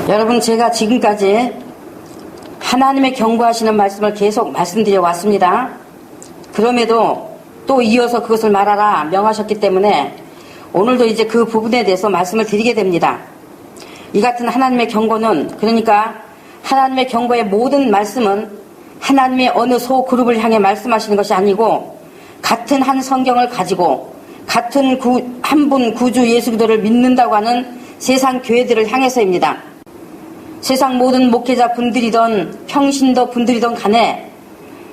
여러분, 제가 지금까지 하나님의 경고하시는 말씀을 계속 말씀드려 왔습니다. 그럼에도 또 이어서 그것을 말하라 명하셨기 때문에 오늘도 이제 그 부분에 대해서 말씀을 드리게 됩니다. 이 같은 하나님의 경고는, 그러니까 하나님의 경고의 모든 말씀은 하나님의 어느 소그룹을 향해 말씀하시는 것이 아니고 같은 한 성경을 가지고 같은 한 분 구주 예수 그리스도를 믿는다고 하는 세상 교회들을 향해서입니다. 세상 모든 목회자 분들이든 평신도 분들이든 간에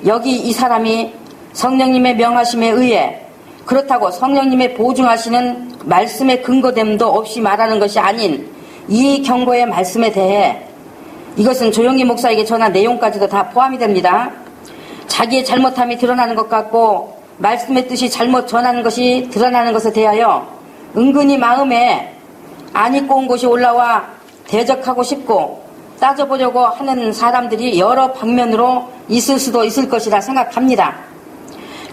여기 이 사람이 성령님의 명하심에 의해 그렇다고 성령님의 보증하시는 말씀의 근거됨도 없이 말하는 것이 아닌 이 경고의 말씀에 대해 이것은 조용기 목사에게 전한 내용까지도 다 포함이 됩니다. 자기의 잘못함이 드러나는 것 같고 말씀의 뜻이 잘못 전하는 것이 드러나는 것에 대하여 은근히 마음에 안 입고 온 것이 올라와 대적하고 싶고 따져보려고 하는 사람들이 여러 방면으로 있을 수도 있을 것이라 생각합니다.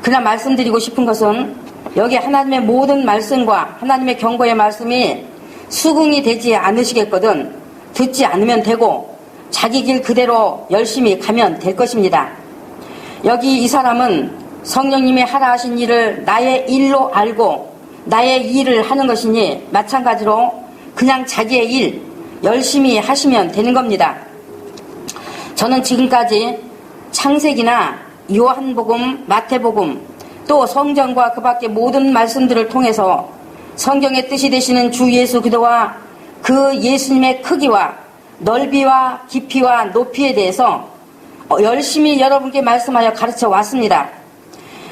그러나 말씀드리고 싶은 것은 여기 하나님의 모든 말씀과 하나님의 경고의 말씀이 수긍이 되지 않으시겠거든 듣지 않으면 되고 자기 길 그대로 열심히 가면 될 것입니다. 여기 이 사람은 성령님이 하라 하신 일을 나의 일로 알고 나의 일을 하는 것이니 마찬가지로 그냥 자기의 일 열심히 하시면 되는 겁니다. 저는 지금까지 창세기나 요한복음, 마태복음 또 성경과 그 밖의 모든 말씀들을 통해서 성경의 뜻이 되시는 주 예수 그리스도와 그 예수님의 크기와 넓이와 깊이와 높이에 대해서 열심히 여러분께 말씀하여 가르쳐 왔습니다.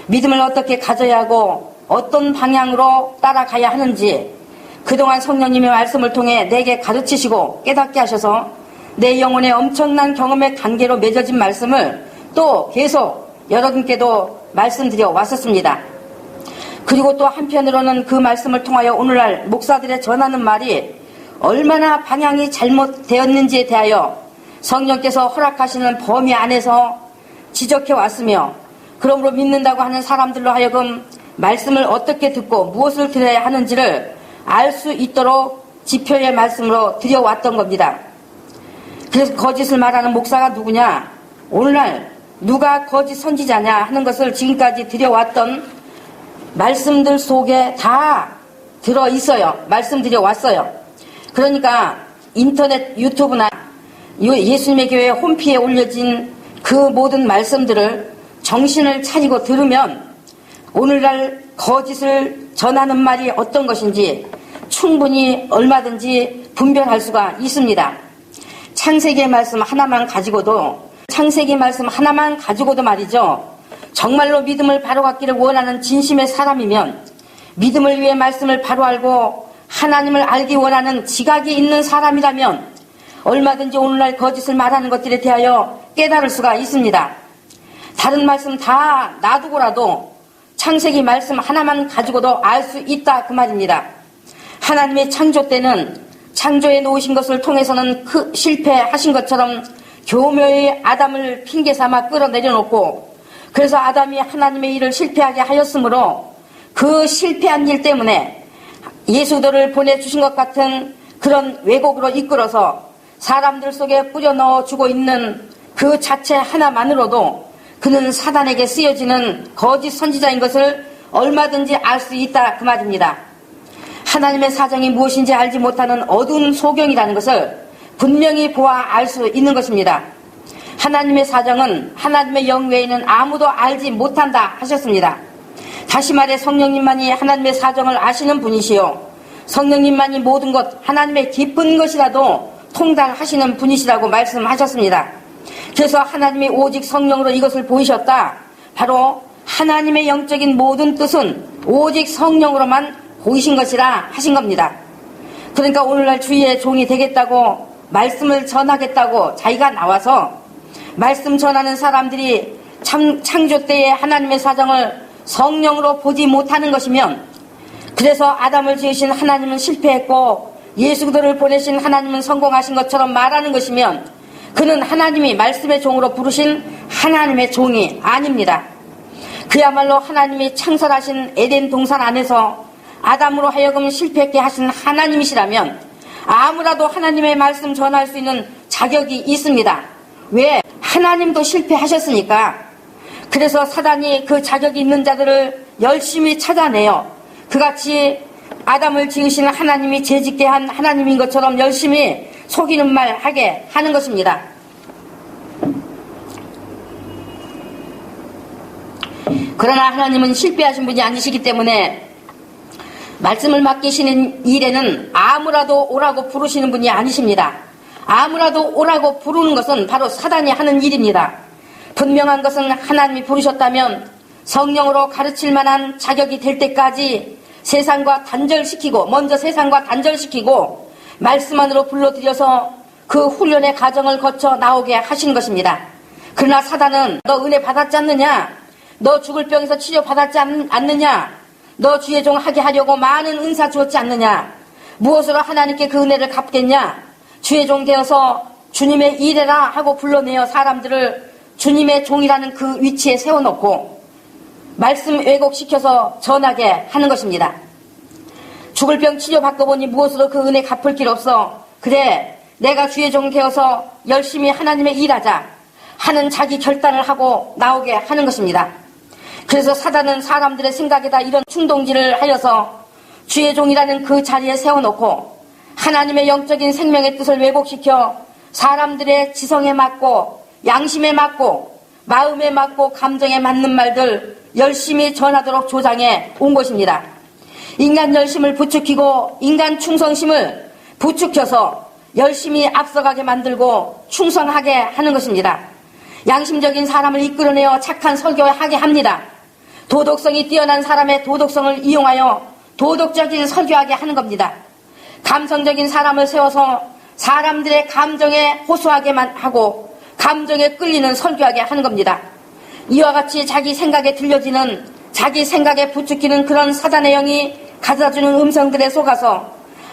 믿음을 어떻게 가져야 하고 어떤 방향으로 따라가야 하는지 그동안 성령님의 말씀을 통해 내게 가르치시고 깨닫게 하셔서 내 영혼의 엄청난 경험의 관계로 맺어진 말씀을 또 계속 여러분께도 말씀드려 왔었습니다. 그리고 또 한편으로는 그 말씀을 통하여 오늘날 목사들의 전하는 말이 얼마나 방향이 잘못되었는지에 대하여 성령께서 허락하시는 범위 안에서 지적해 왔으며 그러므로 믿는다고 하는 사람들로 하여금 말씀을 어떻게 듣고 무엇을 들어야 하는지를 알 수 있도록 지표의 말씀으로 드려왔던 겁니다. 그래서 거짓을 말하는 목사가 누구냐, 오늘날 누가 거짓 선지자냐 하는 것을 지금까지 드려왔던 말씀들 속에 다 들어있어요. 말씀드려왔어요. 그러니까 인터넷 유튜브나 예수님의 교회 홈피에 올려진 그 모든 말씀들을 정신을 차리고 들으면 오늘날 거짓을 전하는 말이 어떤 것인지 충분히 얼마든지 분별할 수가 있습니다. 창세기의 말씀 하나만 가지고도 말이죠. 정말로 믿음을 바로 갖기를 원하는 진심의 사람이면 믿음을 위해 말씀을 바로 알고 하나님을 알기 원하는 지각이 있는 사람이라면 얼마든지 오늘날 거짓을 말하는 것들에 대하여 깨달을 수가 있습니다. 다른 말씀 다 놔두고라도 창세기 말씀 하나만 가지고도 알 수 있다 그 말입니다. 하나님의 창조 때는 창조해 놓으신 것을 통해서는 실패하신 것처럼 교묘히 아담을 핑계삼아 끌어내려놓고 그래서 아담이 하나님의 일을 실패하게 하였으므로 그 실패한 일 때문에 예수들을 보내주신 것 같은 그런 왜곡으로 이끌어서 사람들 속에 뿌려 넣어주고 있는 그 자체 하나만으로도 그는 사단에게 쓰여지는 거짓 선지자인 것을 얼마든지 알 수 있다 그 말입니다. 하나님의 사정이 무엇인지 알지 못하는 어두운 소경이라는 것을 분명히 보아 알 수 있는 것입니다. 하나님의 사정은 하나님의 영 외에는 아무도 알지 못한다 하셨습니다. 다시 말해 성령님만이 하나님의 사정을 아시는 분이시요 성령님만이 모든 것 하나님의 깊은 것이라도 통달하시는 분이시라고 말씀하셨습니다. 그래서 하나님이 오직 성령으로 이것을 보이셨다. 바로 하나님의 영적인 모든 뜻은 오직 성령으로만 보이신 것이라 하신 겁니다. 그러니까 오늘날 주의 종이 되겠다고 말씀을 전하겠다고 자기가 나와서 말씀 전하는 사람들이 창조 때의 하나님의 사정을 성령으로 보지 못하는 것이면 그래서 아담을 지으신 하나님은 실패했고 예수 그리스도를 보내신 하나님은 성공하신 것처럼 말하는 것이면 그는 하나님이 말씀의 종으로 부르신 하나님의 종이 아닙니다. 그야말로 하나님이 창설하신 에덴 동산 안에서 아담으로 하여금 실패하게 하신 하나님이시라면 아무라도 하나님의 말씀 전할 수 있는 자격이 있습니다. 왜? 하나님도 실패하셨으니까. 그래서 사단이 그 자격이 있는 자들을 열심히 찾아내요. 그같이 아담을 지으시는 하나님이 죄짓게 한 하나님인 것처럼 열심히 속이는 말 하게 하는 것입니다. 그러나 하나님은 실패하신 분이 아니시기 때문에 말씀을 맡기시는 일에는 아무라도 오라고 부르시는 분이 아니십니다. 아무라도 오라고 부르는 것은 바로 사단이 하는 일입니다. 분명한 것은 하나님이 부르셨다면 성령으로 가르칠 만한 자격이 될 때까지 세상과 단절시키고, 먼저 세상과 단절시키고 말씀 안으로 불러들여서 그 훈련의 과정을 거쳐 나오게 하신 것입니다. 그러나 사단은 너 은혜 받았지 않느냐? 너 죽을 병에서 치료받았지 않느냐? 너 주의 종 하게 하려고 많은 은사 주었지 않느냐? 무엇으로 하나님께 그 은혜를 갚겠냐? 주의 종 되어서 주님의 일해라 하고 불러내어 사람들을 주님의 종이라는 그 위치에 세워놓고 말씀 왜곡시켜서 전하게 하는 것입니다. 죽을 병 치료받고 보니 무엇으로 그 은혜 갚을 길 없어. 그래, 내가 주의 종 되어서 열심히 하나님의 일하자 하는 자기 결단을 하고 나오게 하는 것입니다. 그래서 사단은 사람들의 생각에다 이런 충동질을 하여서 주의 종이라는 그 자리에 세워놓고 하나님의 영적인 생명의 뜻을 왜곡시켜 사람들의 지성에 맞고 양심에 맞고 마음에 맞고 감정에 맞는 말들 열심히 전하도록 조장해 온 것입니다. 인간 열심을 부추기고 인간 충성심을 부추겨서 열심히 앞서가게 만들고 충성하게 하는 것입니다. 양심적인 사람을 이끌어내어 착한 설교하게 합니다. 도덕성이 뛰어난 사람의 도덕성을 이용하여 도덕적인 설교하게 하는 겁니다. 감성적인 사람을 세워서 사람들의 감정에 호소하게만 하고 감정에 끌리는 설교하게 하는 겁니다. 이와 같이 자기 생각에 들려지는, 자기 생각에 부추기는 그런 사단의 영이 가져다주는 음성들에 속아서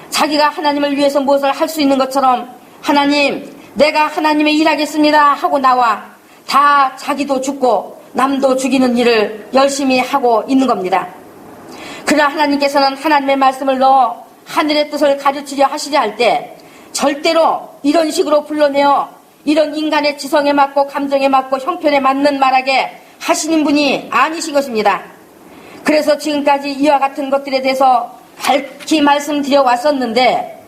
자기가 하나님을 위해서 무엇을 할 수 있는 것처럼 하나님, 내가 하나님의 일하겠습니다 하고 나와 다 자기도 죽고 남도 죽이는 일을 열심히 하고 있는 겁니다. 그러나 하나님께서는 하나님의 말씀을 넣어 하늘의 뜻을 가르치려 하시려 할 때 절대로 이런 식으로 불러내어 이런 인간의 지성에 맞고 감정에 맞고 형편에 맞는 말하게 하시는 분이 아니신 것입니다. 그래서 지금까지 이와 같은 것들에 대해서 밝히 말씀드려 왔었는데,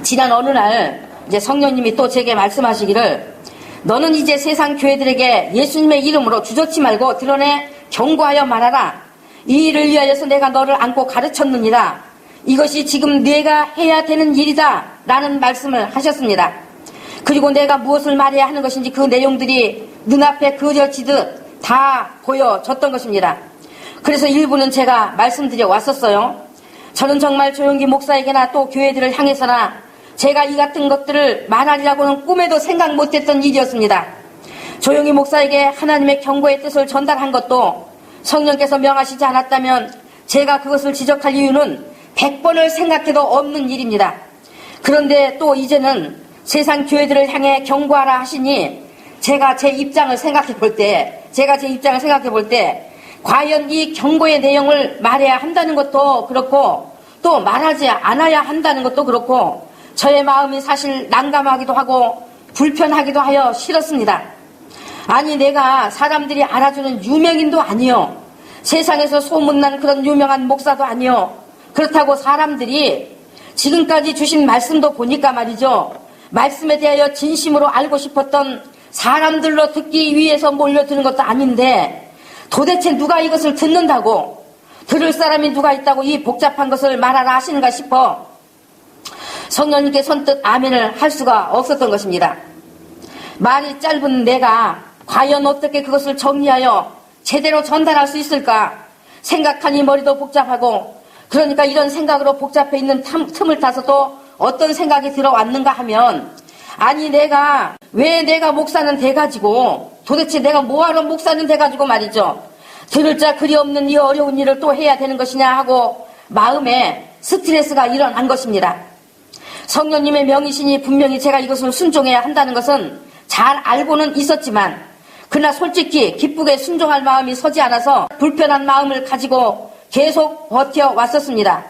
지난 어느 날 이제 성령님이 또 제게 말씀하시기를, 너는 이제 세상 교회들에게 예수님의 이름으로 주저치 말고 드러내 경고하여 말하라. 이 일을 위하여서 내가 너를 안고 가르쳤느니라. 이것이 지금 내가 해야 되는 일이다 라는 말씀을 하셨습니다. 그리고 내가 무엇을 말해야 하는 것인지 그 내용들이 눈앞에 그려지듯 다 보여졌던 것입니다. 그래서 일부는 제가 말씀드려 왔었어요. 저는 정말 조용기 목사에게나 또 교회들을 향해서나 제가 이 같은 것들을 말하리라고는 꿈에도 생각 못했던 일이었습니다. 조용기 목사에게 하나님의 경고의 뜻을 전달한 것도 성령께서 명하시지 않았다면 제가 그것을 지적할 이유는 100번을 생각해도 없는 일입니다. 그런데 또 이제는 세상 교회들을 향해 경고하라 하시니 제가 제 입장을 생각해 볼 때 과연 이 경고의 내용을 말해야 한다는 것도 그렇고 또 말하지 않아야 한다는 것도 그렇고 저의 마음이 사실 난감하기도 하고 불편하기도 하여 싫었습니다. 아니, 내가 사람들이 알아주는 유명인도 아니요, 세상에서 소문난 그런 유명한 목사도 아니요, 그렇다고 사람들이 지금까지 주신 말씀도 보니까 말이죠, 말씀에 대하여 진심으로 알고 싶었던 사람들로 듣기 위해서 몰려드는 것도 아닌데 도대체 누가 이것을 듣는다고, 들을 사람이 누가 있다고 이 복잡한 것을 말하라 하시는가 싶어 성령님께 선뜻 아멘을 할 수가 없었던 것입니다. 말이 짧은 내가 과연 어떻게 그것을 정리하여 제대로 전달할 수 있을까 생각하니 머리도 복잡하고, 그러니까 이런 생각으로 복잡해 있는 틈을 타서 또 어떤 생각이 들어왔는가 하면, 아니 왜 내가 목사는 돼가지고 도대체 내가 뭐하러 목사는 돼가지고 말이죠, 들을 자 그리 없는 이 어려운 일을 또 해야 되는 것이냐 하고 마음에 스트레스가 일어난 것입니다. 성령님의 명이시니 분명히 제가 이것을 순종해야 한다는 것은 잘 알고는 있었지만, 그러나 솔직히 기쁘게 순종할 마음이 서지 않아서 불편한 마음을 가지고 계속 버텨왔었습니다.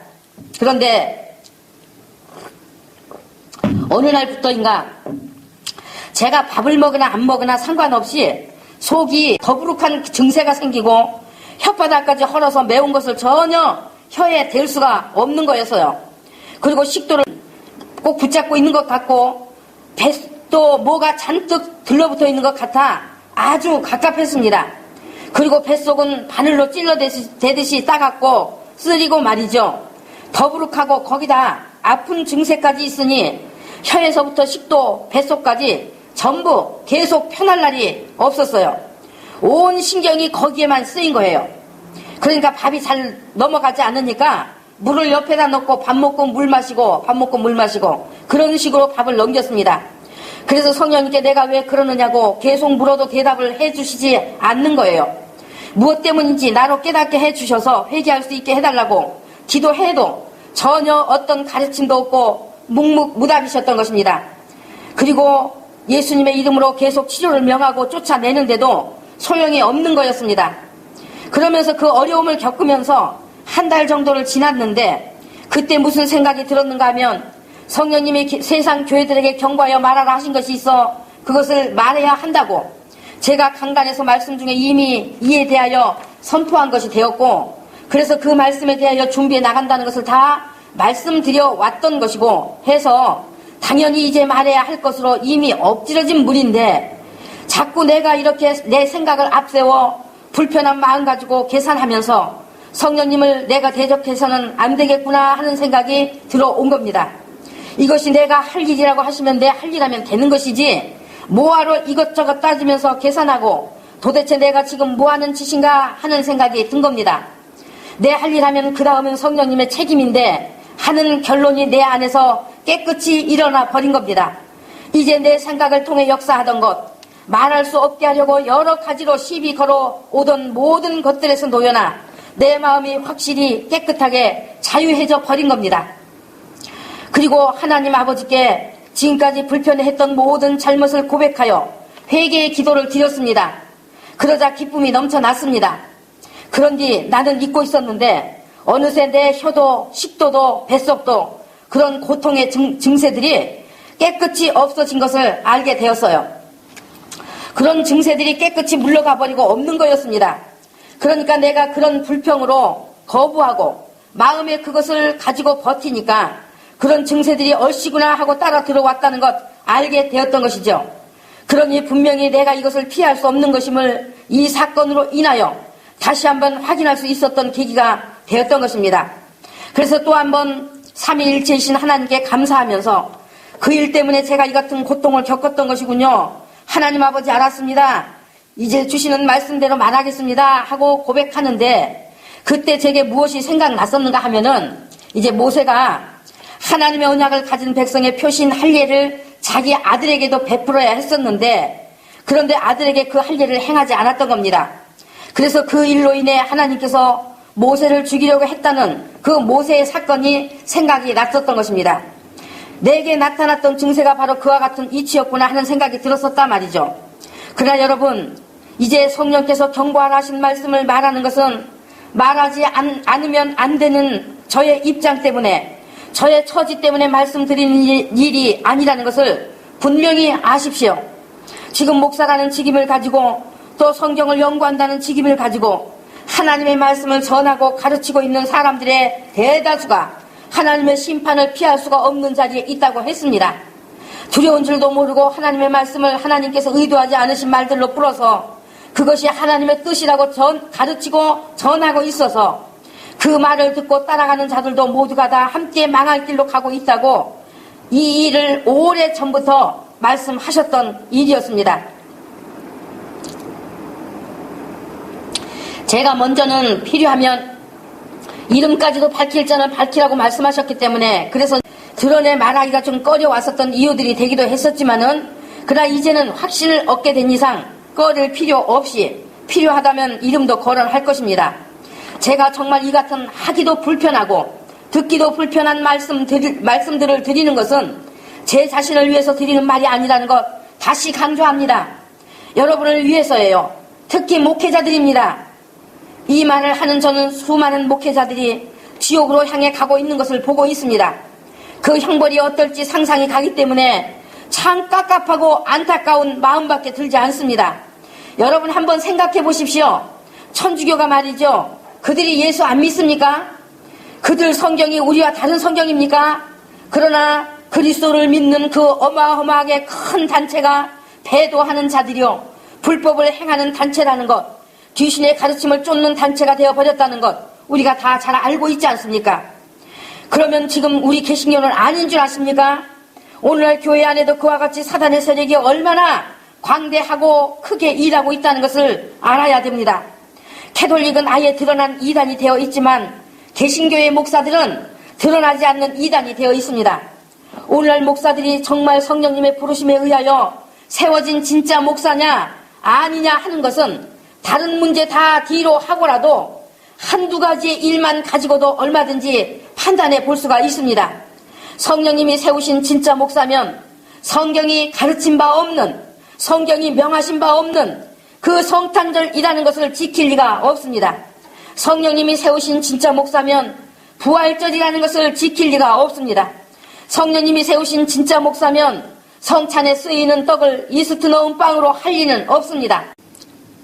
그런데 어느 날부터인가 제가 밥을 먹으나 안 먹으나 상관없이 속이 더부룩한 증세가 생기고 혓바닥까지 헐어서 매운 것을 전혀 혀에 댈 수가 없는 거였어요. 그리고 식도를 꼭 붙잡고 있는 것 같고 뱃도 뭐가 잔뜩 들러붙어 있는 것 같아 아주 갑갑했습니다. 그리고 뱃속은 바늘로 찔러대듯이 따갑고 쓰리고 말이죠. 더부룩하고 거기다 아픈 증세까지 있으니 혀에서부터 식도, 뱃속까지 전부 계속 편할 날이 없었어요. 온 신경이 거기에만 쓰인 거예요. 그러니까 밥이 잘 넘어가지 않으니까 물을 옆에다 넣고 밥 먹고 물 마시고 밥 먹고 물 마시고 그런 식으로 밥을 넘겼습니다. 그래서 성령님께 내가 왜 그러느냐고 계속 물어도 대답을 해주시지 않는 거예요. 무엇 때문인지 나로 깨닫게 해주셔서 회개할 수 있게 해달라고 기도해도 전혀 어떤 가르침도 없고 묵묵무답이셨던 것입니다. 그리고 예수님의 이름으로 계속 치료를 명하고 쫓아내는데도 소용이 없는 거였습니다. 그러면서 그 어려움을 겪으면서 한 달 정도를 지났는데 그때 무슨 생각이 들었는가 하면 성령님이 세상 교회들에게 경고하여 말하라 하신 것이 있어 그것을 말해야 한다고 제가 강단에서 말씀 중에 이미 이에 대하여 선포한 것이 되었고 그래서 그 말씀에 대하여 준비해 나간다는 것을 다 말씀드려 왔던 것이고 해서 당연히 이제 말해야 할 것으로 이미 엎질러진 물인데 자꾸 내가 이렇게 내 생각을 앞세워 불편한 마음 가지고 계산하면서 성령님을 내가 대적해서는 안 되겠구나 하는 생각이 들어온 겁니다. 이것이 내가 할 일이라고 하시면 내 할 일하면 되는 것이지 뭐하러 이것저것 따지면서 계산하고 도대체 내가 지금 뭐하는 짓인가 하는 생각이 든 겁니다. 내 할 일하면 그 다음은 성령님의 책임인데 하는 결론이 내 안에서 깨끗이 일어나 버린 겁니다. 이제 내 생각을 통해 역사하던 것 말할 수 없게 하려고 여러 가지로 시비 걸어 오던 모든 것들에서 놓여나 내 마음이 확실히 깨끗하게 자유해져 버린 겁니다. 그리고 하나님 아버지께 지금까지 불편해했던 모든 잘못을 고백하여 회개의 기도를 드렸습니다. 그러자 기쁨이 넘쳐났습니다. 그런뒤 나는 잊고 있었는데 어느새 내 혀도 식도도 뱃속도 그런 고통의 증세들이 깨끗이 없어진 것을 알게 되었어요. 그런 증세들이 깨끗이 물러가 버리고 없는 거였습니다. 그러니까 내가 그런 불평으로 거부하고 마음에 그것을 가지고 버티니까 그런 증세들이 얼씨구나 하고 따라 들어왔다는 것 알게 되었던 것이죠. 그러니 분명히 내가 이것을 피할 수 없는 것임을 이 사건으로 인하여 다시 한번 확인할 수 있었던 계기가 되었던 것입니다. 그래서 또 한번 삼위일체이신 하나님께 감사하면서 그 일 때문에 제가 이 같은 고통을 겪었던 것이군요. 하나님 아버지 알았습니다. 이제 주시는 말씀대로 말하겠습니다 하고 고백하는데 그때 제게 무엇이 생각났었는가 하면은 이제 모세가 하나님의 언약을 가진 백성의 표신 할례를 자기 아들에게도 베풀어야 했었는데 그런데 아들에게 그 할례를 행하지 않았던 겁니다. 그래서 그 일로 인해 하나님께서 모세를 죽이려고 했다는 그 모세의 사건이 생각이 났었던 것입니다. 내게 나타났던 증세가 바로 그와 같은 이치였구나 하는 생각이 들었었단 말이죠. 그러나 여러분 이제 성령께서 경고하라 하신 말씀을 말하는 것은 말하지 않으면 안 되는 저의 입장 때문에 저의 처지 때문에 말씀드리는 일이 아니라는 것을 분명히 아십시오. 지금 목사라는 직임을 가지고 또 성경을 연구한다는 직임을 가지고 하나님의 말씀을 전하고 가르치고 있는 사람들의 대다수가 하나님의 심판을 피할 수가 없는 자리에 있다고 했습니다. 두려운 줄도 모르고 하나님의 말씀을 하나님께서 의도하지 않으신 말들로 풀어서 그것이 하나님의 뜻이라고 가르치고 전하고 있어서 그 말을 듣고 따라가는 자들도 모두가 다 함께 망할 길로 가고 있다고 이 일을 오래 전부터 말씀하셨던 일이었습니다. 제가 먼저는 필요하면 이름까지도 밝힐 자는 밝히라고 말씀하셨기 때문에 그래서 드러내 말하기가 좀 꺼려왔었던 이유들이 되기도 했었지만은 그러나 이제는 확신을 얻게 된 이상 꺼릴 필요 없이 필요하다면 이름도 거론할 것입니다. 제가 정말 이 같은 하기도 불편하고 듣기도 불편한 말씀들을 드리는 것은 제 자신을 위해서 드리는 말이 아니라는 것 다시 강조합니다. 여러분을 위해서예요. 특히 목회자들입니다. 이 말을 하는 저는 수많은 목회자들이 지옥으로 향해 가고 있는 것을 보고 있습니다. 그 형벌이 어떨지 상상이 가기 때문에 참 깝깝하고 안타까운 마음밖에 들지 않습니다. 여러분 한번 생각해 보십시오. 천주교가 말이죠. 그들이 예수 안 믿습니까? 그들 성경이 우리와 다른 성경입니까? 그러나 그리스도를 믿는 그 어마어마하게 큰 단체가 배도하는 자들이요, 불법을 행하는 단체라는 것, 귀신의 가르침을 쫓는 단체가 되어버렸다는 것, 우리가 다 잘 알고 있지 않습니까? 그러면 지금 우리 개신교는 아닌 줄 아십니까? 오늘날 교회 안에도 그와 같이 사단의 세력이 얼마나 광대하고 크게 일하고 있다는 것을 알아야 됩니다. 캐톨릭은 아예 드러난 이단이 되어 있지만 개신교의 목사들은 드러나지 않는 이단이 되어 있습니다. 오늘날 목사들이 정말 성령님의 부르심에 의하여 세워진 진짜 목사냐 아니냐 하는 것은 다른 문제 다 뒤로 하고라도 한두 가지의 일만 가지고도 얼마든지 판단해 볼 수가 있습니다. 성령님이 세우신 진짜 목사면 성경이 가르친 바 없는, 성경이 명하신 바 없는 그 성탄절이라는 것을 지킬 리가 없습니다. 성령님이 세우신 진짜 목사면 부활절이라는 것을 지킬 리가 없습니다. 성령님이 세우신 진짜 목사면 성찬에 쓰이는 떡을 이스트 넣은 빵으로 할 리는 없습니다.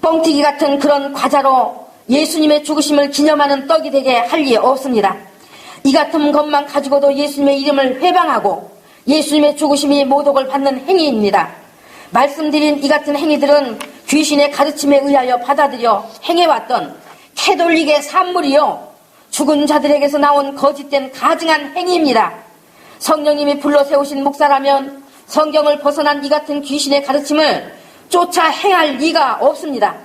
뻥튀기 같은 그런 과자로 예수님의 죽으심을 기념하는 떡이 되게 할 리 없습니다. 이 같은 것만 가지고도 예수님의 이름을 회방하고 예수님의 죽으심이 모독을 받는 행위입니다. 말씀드린 이 같은 행위들은 귀신의 가르침에 의하여 받아들여 행해왔던 캐톨릭의 산물이요, 죽은 자들에게서 나온 거짓된 가증한 행위입니다. 성령님이 불러 세우신 목사라면 성경을 벗어난 이 같은 귀신의 가르침을 쫓아 행할 리가 없습니다.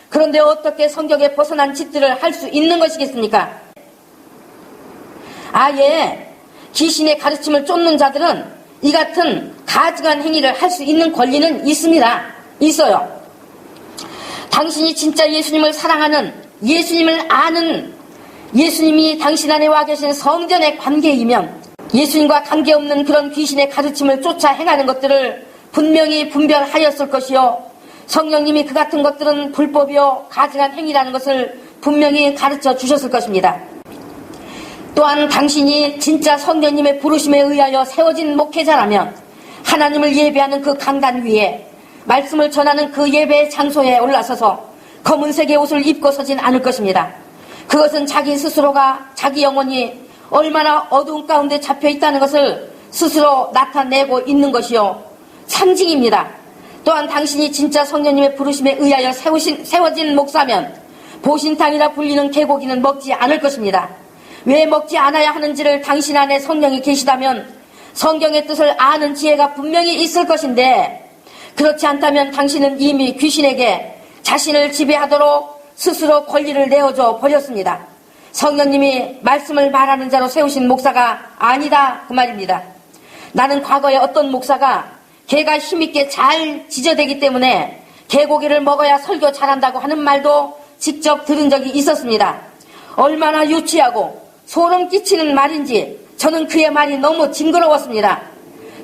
그런데 어떻게 성경에 벗어난 짓들을 할 수 있는 것이겠습니까? 아예 귀신의 가르침을 쫓는 자들은 이 같은 가증한 행위를 할 수 있는 권리는 있습니다. 있어요. 당신이 진짜 예수님을 사랑하는, 예수님을 아는, 예수님이 당신 안에 와 계신 성전의 관계이면 예수님과 관계없는 그런 귀신의 가르침을 쫓아 행하는 것들을 분명히 분별하였을 것이요, 성령님이 그 같은 것들은 불법이요 가증한 행위라는 것을 분명히 가르쳐 주셨을 것입니다. 또한 당신이 진짜 성령님의 부르심에 의하여 세워진 목회자라면 하나님을 예배하는 그 강단 위에, 말씀을 전하는 그 예배의 장소에 올라서서 검은색의 옷을 입고 서진 않을 것입니다. 그것은 자기 스스로가, 자기 영혼이 얼마나 어두운 가운데 잡혀 있다는 것을 스스로 나타내고 있는 것이요 상징입니다. 또한 당신이 진짜 성령님의 부르심에 의하여 세워진 목사면 보신탕이라 불리는 개고기는 먹지 않을 것입니다. 왜 먹지 않아야 하는지를 당신 안에 성령이 계시다면 성경의 뜻을 아는 지혜가 분명히 있을 것인데, 그렇지 않다면 당신은 이미 귀신에게 자신을 지배하도록 스스로 권리를 내어줘 버렸습니다. 성령님이 말씀을 말하는 자로 세우신 목사가 아니다 그 말입니다. 나는 과거에 어떤 목사가 개가 힘있게 잘 지저대기 때문에 개고기를 먹어야 설교 잘한다고 하는 말도 직접 들은 적이 있었습니다. 얼마나 유치하고 소름 끼치는 말인지 저는 그의 말이 너무 징그러웠습니다.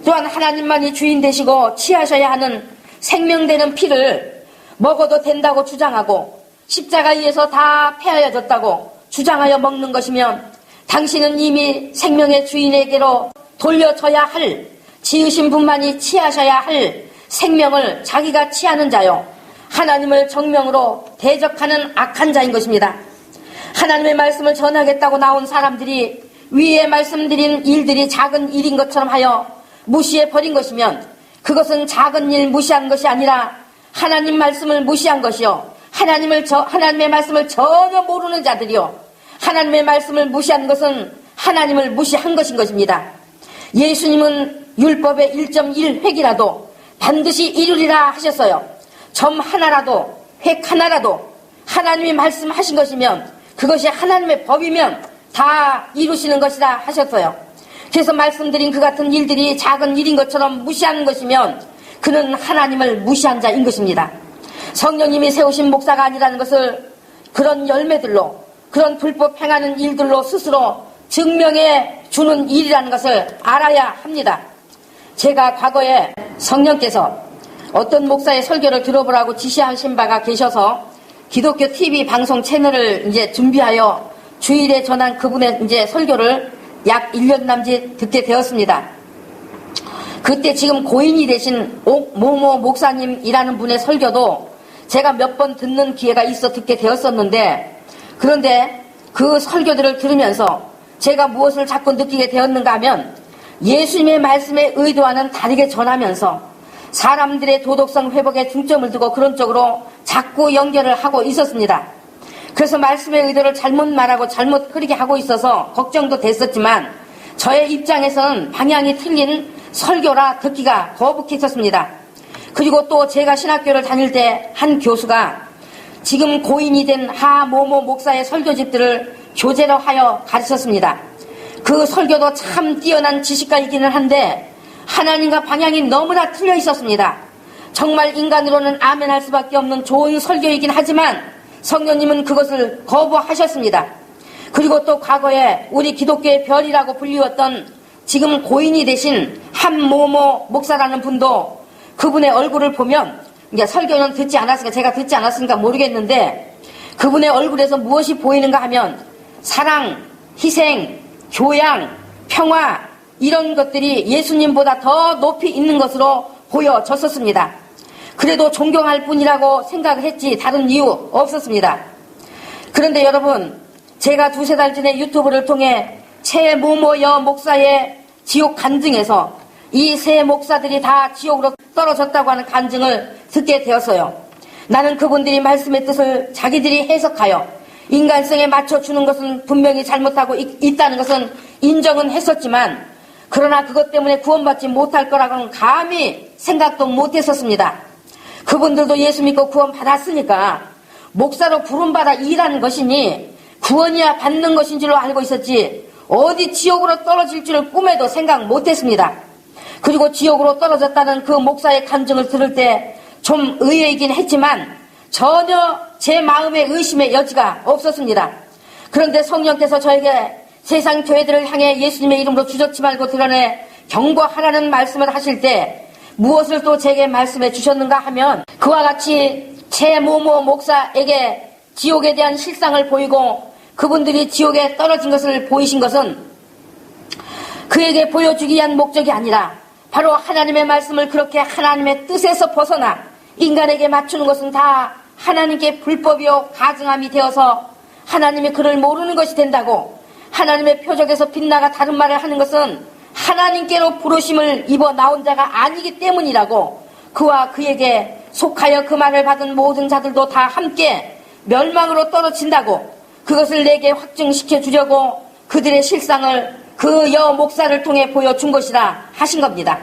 또한 하나님만이 주인 되시고 취하셔야 하는 생명되는 피를 먹어도 된다고 주장하고 십자가 위에서 다 패하여졌다고 주장하여 먹는 것이면 당신은 이미 생명의 주인에게로 돌려져야 할, 지으신 분만이 취하셔야 할 생명을 자기가 취하는 자요, 하나님을 정명으로 대적하는 악한 자인 것입니다. 하나님의 말씀을 전하겠다고 나온 사람들이 위에 말씀드린 일들이 작은 일인 것처럼 하여 무시해버린 것이면 그것은 작은 일 무시한 것이 아니라 하나님 말씀을 무시한 것이요, 하나님의 말씀을 전혀 모르는 자들이요, 하나님의 말씀을 무시한 것은 하나님을 무시한 것인 것입니다. 예수님은 율법의 1.1획이라도 반드시 이루리라 하셨어요. 점 하나라도, 획 하나라도 하나님이 말씀하신 것이면, 그것이 하나님의 법이면 다 이루시는 것이라 하셨어요. 그래서 말씀드린 그 같은 일들이 작은 일인 것처럼 무시하는 것이면 그는 하나님을 무시한 자인 것입니다. 성령님이 세우신 목사가 아니라는 것을 그런 열매들로, 그런 불법 행하는 일들로 스스로 증명해 주는 일이라는 것을 알아야 합니다. 제가 과거에 성령께서 어떤 목사의 설교를 들어보라고 지시하신 바가 계셔서 기독교 TV 방송 채널을 이제 준비하여 주일에 전한 그분의 이제 설교를 약 1년 남짓 듣게 되었습니다. 그때 지금 고인이 되신 옥모모 목사님이라는 분의 설교도 제가 몇 번 듣는 기회가 있어 듣게 되었었는데, 그런데 그 설교들을 들으면서 제가 무엇을 자꾸 느끼게 되었는가 하면, 예수님의 말씀의 의도와는 다르게 전하면서 사람들의 도덕성 회복에 중점을 두고 그런 쪽으로 자꾸 연결을 하고 있었습니다. 그래서 말씀의 의도를 잘못 말하고 잘못 흐리게 하고 있어서 걱정도 됐었지만, 저의 입장에서는 방향이 틀린 설교라 듣기가 거북했었습니다. 그리고 또 제가 신학교를 다닐 때 한 교수가 지금 고인이 된 하모모 목사의 설교집들을 교재로 하여 가르쳤습니다. 그 설교도 참 뛰어난 지식가이기는 한데 하나님과 방향이 너무나 틀려 있었습니다. 정말 인간으로는 아멘할 수밖에 없는 좋은 설교이긴 하지만 성령님은 그것을 거부하셨습니다. 그리고 또 과거에 우리 기독교의 별이라고 불리웠던 지금 고인이 되신 한모모 목사라는 분도 그분의 얼굴을 보면, 이제 설교는 듣지 않았으니까, 제가 듣지 않았으니까 모르겠는데, 그분의 얼굴에서 무엇이 보이는가 하면 사랑, 희생, 교양, 평화, 이런 것들이 예수님보다 더 높이 있는 것으로 보여졌었습니다. 그래도 존경할 뿐이라고 생각을 했지 다른 이유 없었습니다. 그런데 여러분, 제가 2-3달 전에 유튜브를 통해 최모모여 목사의 지옥 간증에서 이 세 목사들이 다 지옥으로 떨어졌다고 하는 간증을 듣게 되었어요. 나는 그분들이 말씀의 뜻을 자기들이 해석하여 인간성에 맞춰주는 것은 분명히 잘못하고 있다는 것은 인정은 했었지만, 그러나 그것 때문에 구원받지 못할 거라고는 감히 생각도 못했었습니다. 그분들도 예수 믿고 구원받았으니까 목사로 부름받아 일하는 것이니 구원이야 받는 것인 줄로 알고 있었지, 어디 지옥으로 떨어질 줄을 꿈에도 생각 못했습니다. 그리고 지옥으로 떨어졌다는 그 목사의 간증을 들을 때 좀 의외이긴 했지만 전혀 제 마음에 의심의 여지가 없었습니다. 그런데 성령께서 저에게 세상 교회들을 향해 예수님의 이름으로 주저치 말고 드러내 경고하라는 말씀을 하실 때 무엇을 또 제게 말씀해 주셨는가 하면, 그와 같이 최모모 목사에게 지옥에 대한 실상을 보이고 그분들이 지옥에 떨어진 것을 보이신 것은 그에게 보여주기 위한 목적이 아니라 바로 하나님의 말씀을 그렇게 하나님의 뜻에서 벗어나 인간에게 맞추는 것은 다 하나님께 불법이요 가증함이 되어서 하나님이 그를 모르는 것이 된다고, 하나님의 표적에서 빗나가 다른 말을 하는 것은 하나님께로 부르심을 입어 나온 자가 아니기 때문이라고, 그와 그에게 속하여 그 말을 받은 모든 자들도 다 함께 멸망으로 떨어진다고, 그것을 내게 확증시켜 주려고 그들의 실상을 그 여 목사를 통해 보여준 것이라 하신 겁니다.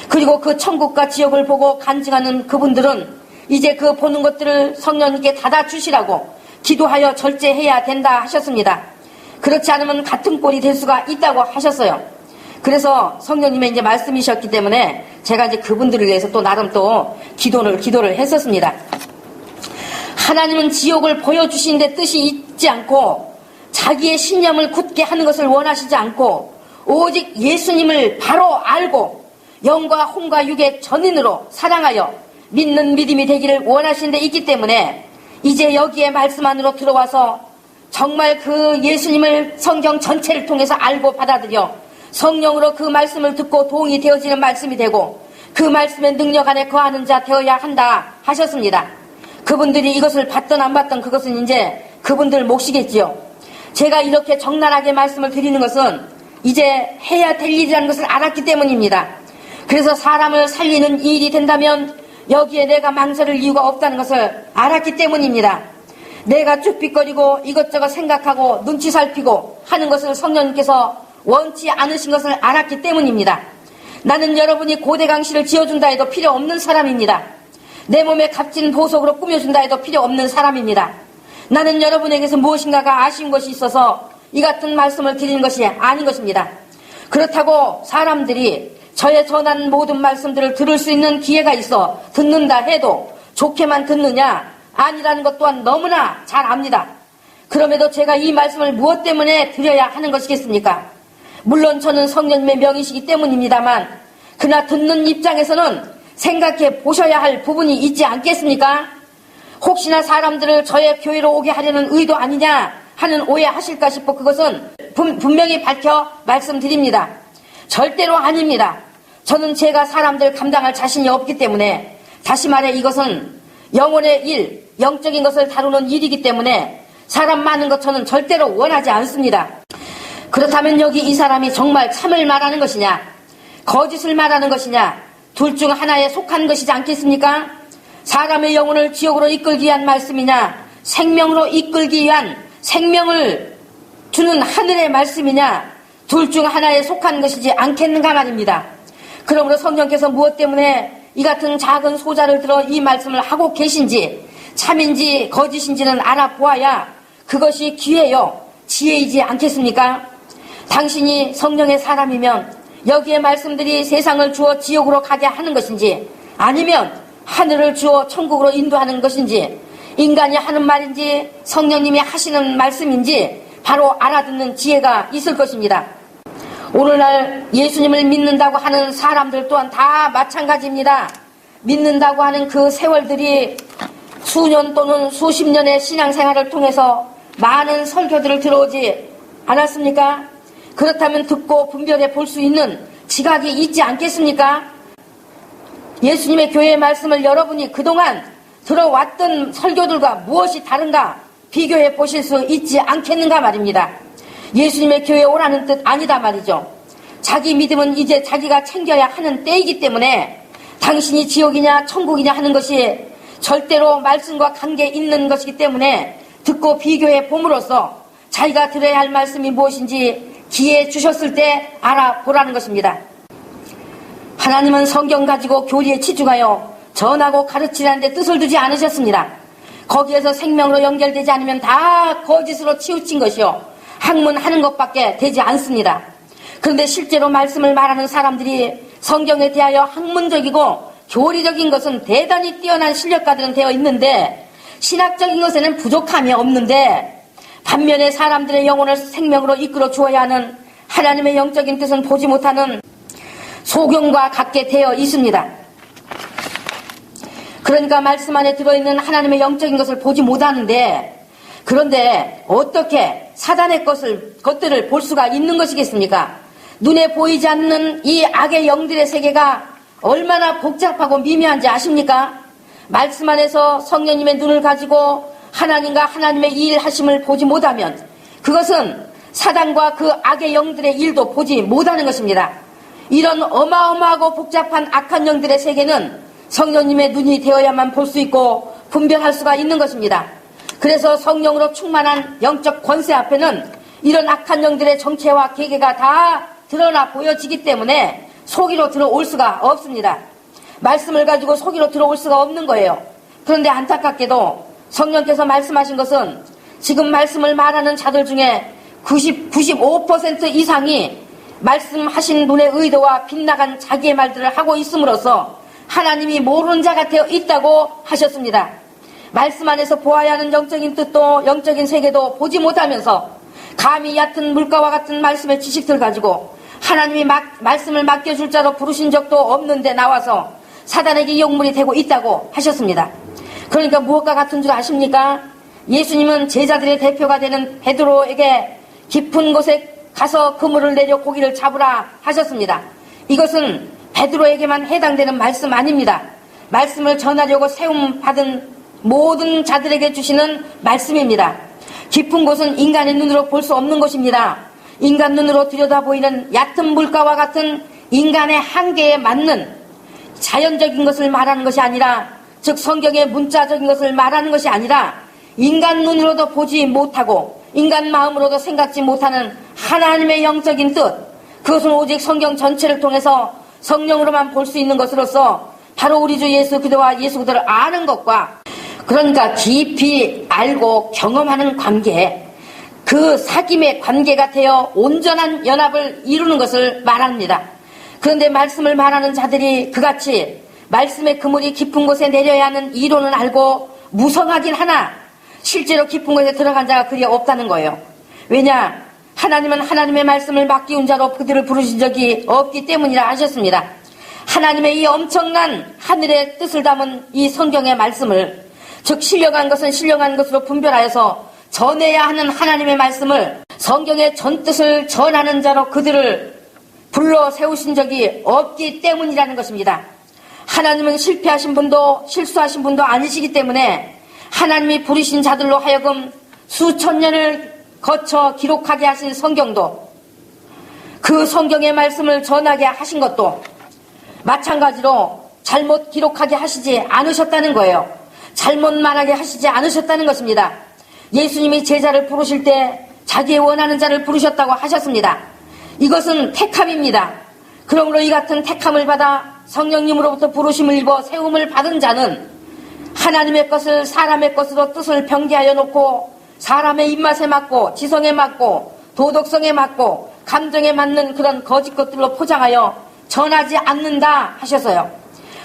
그리고 그 천국과 지옥을 보고 간증하는 그분들은 이제 그 보는 것들을 성령님께 닫아주시라고 기도하여 절제해야 된다 하셨습니다. 그렇지 않으면 같은 꼴이 될 수가 있다고 하셨어요. 그래서 성령님의 이제 말씀이셨기 때문에 제가 이제 그분들을 위해서 또 나름 또 기도를 했었습니다. 하나님은 지옥을 보여주시는데 뜻이 있지 않고 자기의 신념을 굳게 하는 것을 원하시지 않고 오직 예수님을 바로 알고 영과 혼과 육의 전인으로 사랑하여 믿는 믿음이 되기를 원하시는 데 있기 때문에 이제 여기에 말씀 안으로 들어와서 정말 그 예수님을 성경 전체를 통해서 알고 받아들여 성령으로 그 말씀을 듣고 도움이 되어지는 말씀이 되고 그 말씀의 능력 안에 거하는 자 되어야 한다 하셨습니다. 그분들이 이것을 받든 안 받든 그것은 이제 그분들 몫이겠지요. 제가 이렇게 적나라하게 말씀을 드리는 것은 이제 해야 될 일이라는 것을 알았기 때문입니다. 그래서 사람을 살리는 일이 된다면 여기에 내가 망설일 이유가 없다는 것을 알았기 때문입니다. 내가 쭈삣거리고 이것저것 생각하고 눈치 살피고 하는 것을 성령님께서 원치 않으신 것을 알았기 때문입니다. 나는 여러분이 고대강실을 지어준다 해도 필요 없는 사람입니다. 내 몸에 값진 보석으로 꾸며준다 해도 필요 없는 사람입니다. 나는 여러분에게서 무엇인가가 아쉬운 것이 있어서 이 같은 말씀을 드리는 것이 아닌 것입니다. 그렇다고 사람들이 저의 전한 모든 말씀들을 들을 수 있는 기회가 있어 듣는다 해도 좋게만 듣느냐? 아니라는 것 또한 너무나 잘 압니다. 그럼에도 제가 이 말씀을 무엇 때문에 드려야 하는 것이겠습니까? 물론 저는 성령님의 명이시기 때문입니다만 그러나 듣는 입장에서는 생각해 보셔야 할 부분이 있지 않겠습니까? 혹시나 사람들을 저의 교회로 오게 하려는 의도 아니냐 하는 오해하실까 싶어 그것은 분명히 밝혀 말씀드립니다. 절대로 아닙니다. 저는 제가 사람들 감당할 자신이 없기 때문에, 다시 말해 이것은 영혼의 일, 영적인 것을 다루는 일이기 때문에 사람 많은 것 저는 절대로 원하지 않습니다. 그렇다면 여기 이 사람이 정말 참을 말하는 것이냐, 거짓을 말하는 것이냐, 둘 중 하나에 속한 것이지 않겠습니까? 사람의 영혼을 지옥으로 이끌기 위한 말씀이냐, 생명으로 이끌기 위한 생명을 주는 하늘의 말씀이냐, 둘 중 하나에 속한 것이지 않겠는가 말입니다. 그러므로 성령께서 무엇 때문에 이 같은 작은 소자를 들어 이 말씀을 하고 계신지, 참인지 거짓인지는 알아보아야 그것이 기회요, 지혜이지 않겠습니까? 당신이 성령의 사람이면 여기에 말씀들이 세상을 주어 지옥으로 가게 하는 것인지, 아니면 하늘을 주어 천국으로 인도하는 것인지, 인간이 하는 말인지 성령님이 하시는 말씀인지 바로 알아듣는 지혜가 있을 것입니다. 오늘날 예수님을 믿는다고 하는 사람들 또한 다 마찬가지입니다. 믿는다고 하는 그 세월들이 수년 또는 수십 년의 신앙생활을 통해서 많은 설교들을 들어오지 않았습니까? 그렇다면 듣고 분별해 볼 수 있는 지각이 있지 않겠습니까? 예수님의 교회의 말씀을 여러분이 그동안 들어왔던 설교들과 무엇이 다른가 비교해 보실 수 있지 않겠는가 말입니다. 예수님의 교회에 오라는 뜻 아니다 말이죠. 자기 믿음은 이제 자기가 챙겨야 하는 때이기 때문에 당신이 지옥이냐 천국이냐 하는 것이 절대로 말씀과 관계 있는 것이기 때문에 듣고 비교해 봄으로써 자기가 들어야 할 말씀이 무엇인지 기회 주셨을 때 알아보라는 것입니다. 하나님은 성경 가지고 교리에 치중하여 전하고 가르치라는 데 뜻을 두지 않으셨습니다. 거기에서 생명으로 연결되지 않으면 다 거짓으로 치우친 것이요, 학문하는 것밖에 되지 않습니다. 그런데 실제로 말씀을 말하는 사람들이 성경에 대하여 학문적이고 교리적인 것은 대단히 뛰어난 실력가들은 되어 있는데 신학적인 것에는 부족함이 없는데, 반면에 사람들의 영혼을 생명으로 이끌어 주어야 하는 하나님의 영적인 뜻은 보지 못하는 소경과 같게 되어 있습니다. 그러니까 말씀 안에 들어있는 하나님의 영적인 것을 보지 못하는데, 그런데 어떻게 사단의 것들을 볼 수가 있는 것이겠습니까? 눈에 보이지 않는 이 악의 영들의 세계가 얼마나 복잡하고 미묘한지 아십니까? 말씀 안에서 성령님의 눈을 가지고 하나님과 하나님의 일하심을 보지 못하면 그것은 사단과 그 악의 영들의 일도 보지 못하는 것입니다. 이런 어마어마하고 복잡한 악한 영들의 세계는 성령님의 눈이 되어야만 볼 수 있고 분별할 수가 있는 것입니다. 그래서 성령으로 충만한 영적 권세 앞에는 이런 악한 영들의 정체와 계계가 다 드러나 보여지기 때문에 속이로 들어올 수가 없습니다. 말씀을 가지고 속이로 들어올 수가 없는 거예요. 그런데 안타깝게도 성령께서 말씀하신 것은 지금 말씀을 말하는 자들 중에 95% 이상이 말씀하신 분의 의도와 빗나간 자기의 말들을 하고 있음으로써 하나님이 모르는 자가 되어 있다고 하셨습니다. 말씀 안에서 보아야 하는 영적인 뜻도 영적인 세계도 보지 못하면서 감히 얕은 물가와 같은 말씀의 지식들 가지고 하나님이 말씀을 맡겨줄 자로 부르신 적도 없는데 나와서 사단에게 이용물이 되고 있다고 하셨습니다. 그러니까 무엇과 같은 줄 아십니까? 예수님은 제자들의 대표가 되는 베드로에게 깊은 곳에 가서 그물을 내려 고기를 잡으라 하셨습니다. 이것은 베드로에게만 해당되는 말씀 아닙니다. 말씀을 전하려고 세움받은 모든 자들에게 주시는 말씀입니다. 깊은 곳은 인간의 눈으로 볼 수 없는 곳입니다. 인간 눈으로 들여다보이는 얕은 물가와 같은 인간의 한계에 맞는 자연적인 것을 말하는 것이 아니라, 즉 성경의 문자적인 것을 말하는 것이 아니라 인간 눈으로도 보지 못하고 인간 마음으로도 생각지 못하는 하나님의 영적인 뜻, 그것은 오직 성경 전체를 통해서 성령으로만 볼 수 있는 것으로서 바로 우리 주 예수 그리스도와 예수 그리스도를 아는 것과, 그러니까 깊이 알고 경험하는 관계, 그 사귐의 관계가 되어 온전한 연합을 이루는 것을 말합니다. 그런데 말씀을 말하는 자들이 그같이 말씀의 그물이 깊은 곳에 내려야 하는 이론은 알고 무성하긴 하나 실제로 깊은 곳에 들어간 자가 그리 없다는 거예요. 왜냐? 하나님은 하나님의 말씀을 맡기운 자로 그들을 부르신 적이 없기 때문이라 하셨습니다. 하나님의 이 엄청난 하늘의 뜻을 담은 이 성경의 말씀을, 즉 신령한 것은 신령한 것으로 분별하여서 전해야 하는 하나님의 말씀을 성경의 전뜻을 전하는 자로 그들을 불러 세우신 적이 없기 때문이라는 것입니다. 하나님은 실패하신 분도 실수하신 분도 아니시기 때문에 하나님이 부르신 자들로 하여금 수천 년을 거쳐 기록하게 하신 성경도, 그 성경의 말씀을 전하게 하신 것도 마찬가지로 잘못 기록하게 하시지 않으셨다는 거예요. 잘못 말하게 하시지 않으셨다는 것입니다. 예수님이 제자를 부르실 때 자기의 원하는 자를 부르셨다고 하셨습니다. 이것은 택함입니다. 그러므로 이 같은 택함을 받아 성령님으로부터 부르심을 입어 세움을 받은 자는 하나님의 것을 사람의 것으로 뜻을 변개하여 놓고 사람의 입맛에 맞고 지성에 맞고 도덕성에 맞고 감정에 맞는 그런 거짓 것들로 포장하여 전하지 않는다 하셔서요.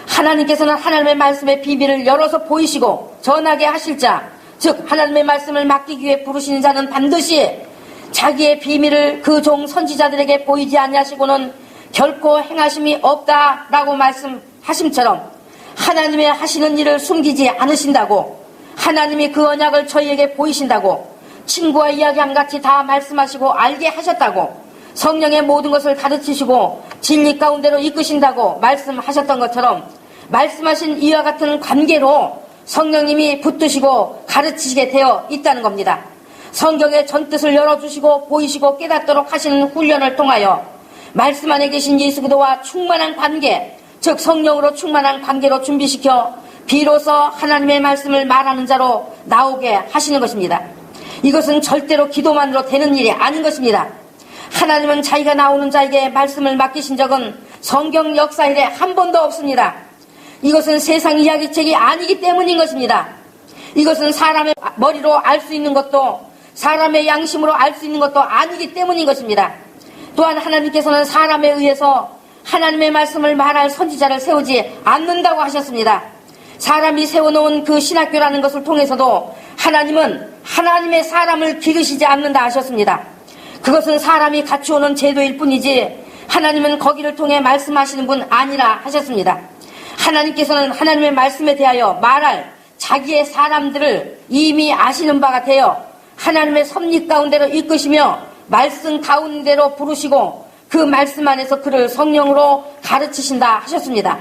하나님께서는 하나님의 말씀의 비밀을 열어서 보이시고 전하게 하실 자, 즉 하나님의 말씀을 맡기기 위해 부르시는 자는 반드시 자기의 비밀을 그 종 선지자들에게 보이지 아니하시고는 결코 행하심이 없다라고 말씀하심처럼 하나님의 하시는 일을 숨기지 않으신다고, 하나님이 그 언약을 저희에게 보이신다고, 친구와 이야기함 같이 다 말씀하시고 알게 하셨다고, 성령의 모든 것을 가르치시고 진리 가운데로 이끄신다고 말씀하셨던 것처럼 말씀하신 이와 같은 관계로 성령님이 붙드시고 가르치시게 되어 있다는 겁니다. 성경의 전뜻을 열어주시고 보이시고 깨닫도록 하시는 훈련을 통하여 말씀 안에 계신 예수 그리스도와 충만한 관계, 즉 성령으로 충만한 관계로 준비시켜 비로소 하나님의 말씀을 말하는 자로 나오게 하시는 것입니다. 이것은 절대로 기도만으로 되는 일이 아닌 것입니다. 하나님은 자기가 나오는 자에게 말씀을 맡기신 적은 성경 역사 이래 한 번도 없습니다. 이것은 세상 이야기책이 아니기 때문인 것입니다. 이것은 사람의 머리로 알 수 있는 것도 사람의 양심으로 알 수 있는 것도 아니기 때문인 것입니다. 또한 하나님께서는 사람에 의해서 하나님의 말씀을 말할 선지자를 세우지 않는다고 하셨습니다. 사람이 세워놓은 그 신학교라는 것을 통해서도 하나님은 하나님의 사람을 기르시지 않는다 하셨습니다. 그것은 사람이 갖추어놓은 제도일 뿐이지 하나님은 거기를 통해 말씀하시는 분 아니라 하셨습니다. 하나님께서는 하나님의 말씀에 대하여 말할 자기의 사람들을 이미 아시는 바가 되어 하나님의 섭리 가운데로 이끄시며 말씀 가운데로 부르시고 그 말씀 안에서 그를 성령으로 가르치신다 하셨습니다.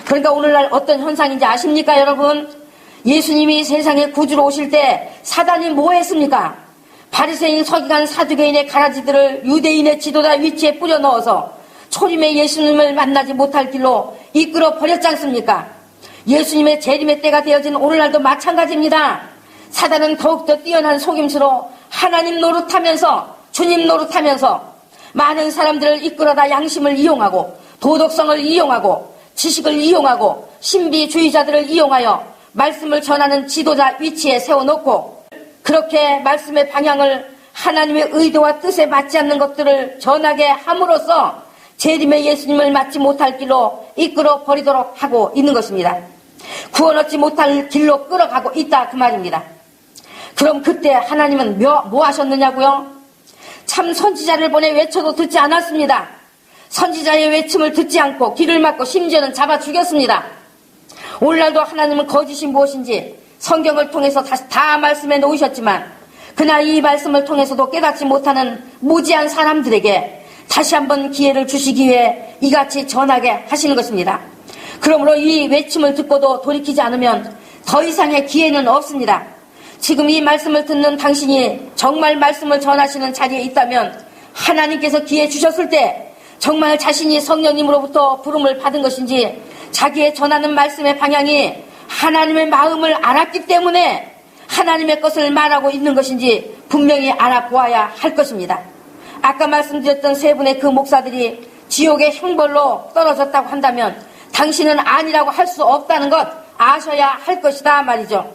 그러니까 오늘날 어떤 현상인지 아십니까 여러분? 예수님이 세상에 구주로 오실 때 사단이 뭐 했습니까? 바리새인, 서기관, 사두개인의 가라지들을 유대인의 지도자 위치에 뿌려 넣어서 초림의 예수님을 만나지 못할 길로 이끌어 버렸지 않습니까? 예수님의 재림의 때가 되어진 오늘날도 마찬가지입니다. 사단은 더욱더 뛰어난 속임수로 하나님 노릇하면서 주님 노릇하면서 많은 사람들을 이끌어다 양심을 이용하고 도덕성을 이용하고 지식을 이용하고 신비주의자들을 이용하여 말씀을 전하는 지도자 위치에 세워놓고 그렇게 말씀의 방향을 하나님의 의도와 뜻에 맞지 않는 것들을 전하게 함으로써 재림의 예수님을 맞지 못할 길로 이끌어 버리도록 하고 있는 것입니다. 구원 얻지 못할 길로 끌어가고 있다 그 말입니다. 그럼 그때 하나님은 뭐 하셨느냐고요? 참 선지자를 보내 외쳐도 듣지 않았습니다. 선지자의 외침을 듣지 않고 귀를 막고 심지어는 잡아 죽였습니다. 오늘날도 하나님은 거짓이 무엇인지 성경을 통해서 다시 다 말씀해 놓으셨지만 그날 이 말씀을 통해서도 깨닫지 못하는 무지한 사람들에게 다시 한번 기회를 주시기 위해 이같이 전하게 하시는 것입니다. 그러므로 이 외침을 듣고도 돌이키지 않으면 더 이상의 기회는 없습니다. 지금 이 말씀을 듣는 당신이 정말 말씀을 전하시는 자리에 있다면 하나님께서 기회 주셨을 때 정말 자신이 성령님으로부터 부름을 받은 것인지 자기의 전하는 말씀의 방향이 하나님의 마음을 알았기 때문에 하나님의 것을 말하고 있는 것인지 분명히 알아보아야 할 것입니다. 아까 말씀드렸던 세 분의 그 목사들이 지옥의 형벌로 떨어졌다고 한다면 당신은 아니라고 할 수 없다는 것 아셔야 할 것이다 말이죠.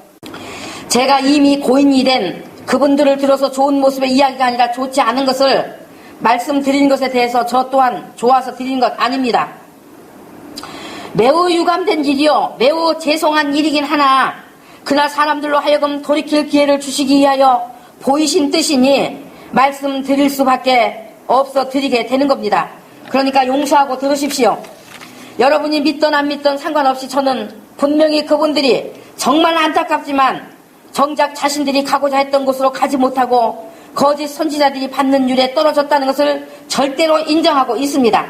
제가 이미 고인이 된 그분들을 들어서 좋은 모습의 이야기가 아니라 좋지 않은 것을 말씀드린 것에 대해서 저 또한 좋아서 드린 것 아닙니다. 매우 유감된 일이요 매우 죄송한 일이긴 하나 그나 사람들로 하여금 돌이킬 기회를 주시기 위하여 보이신 뜻이니 말씀드릴 수밖에 없어 드리게 되는 겁니다. 그러니까 용서하고 들으십시오. 여러분이 믿던 안 믿던 상관없이 저는 분명히 그분들이 정말 안타깝지만 정작 자신들이 가고자 했던 곳으로 가지 못하고 거짓 선지자들이 받는 율에 떨어졌다는 것을 절대로 인정하고 있습니다.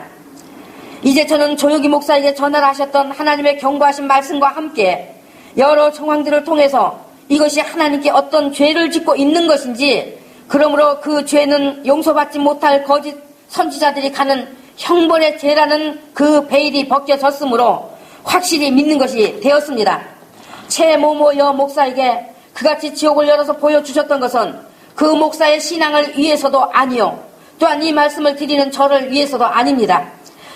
이제 저는 조효기 목사에게 전화를 하셨던 하나님의 경고하신 말씀과 함께 여러 정황들을 통해서 이것이 하나님께 어떤 죄를 짓고 있는 것인지, 그러므로 그 죄는 용서받지 못할 거짓 선지자들이 가는 형벌의 죄라는 그 베일이 벗겨졌으므로 확실히 믿는 것이 되었습니다. 최모모 여 목사에게 그같이 지옥을 열어서 보여주셨던 것은 그 목사의 신앙을 위해서도 아니요, 또한 이 말씀을 드리는 저를 위해서도 아닙니다.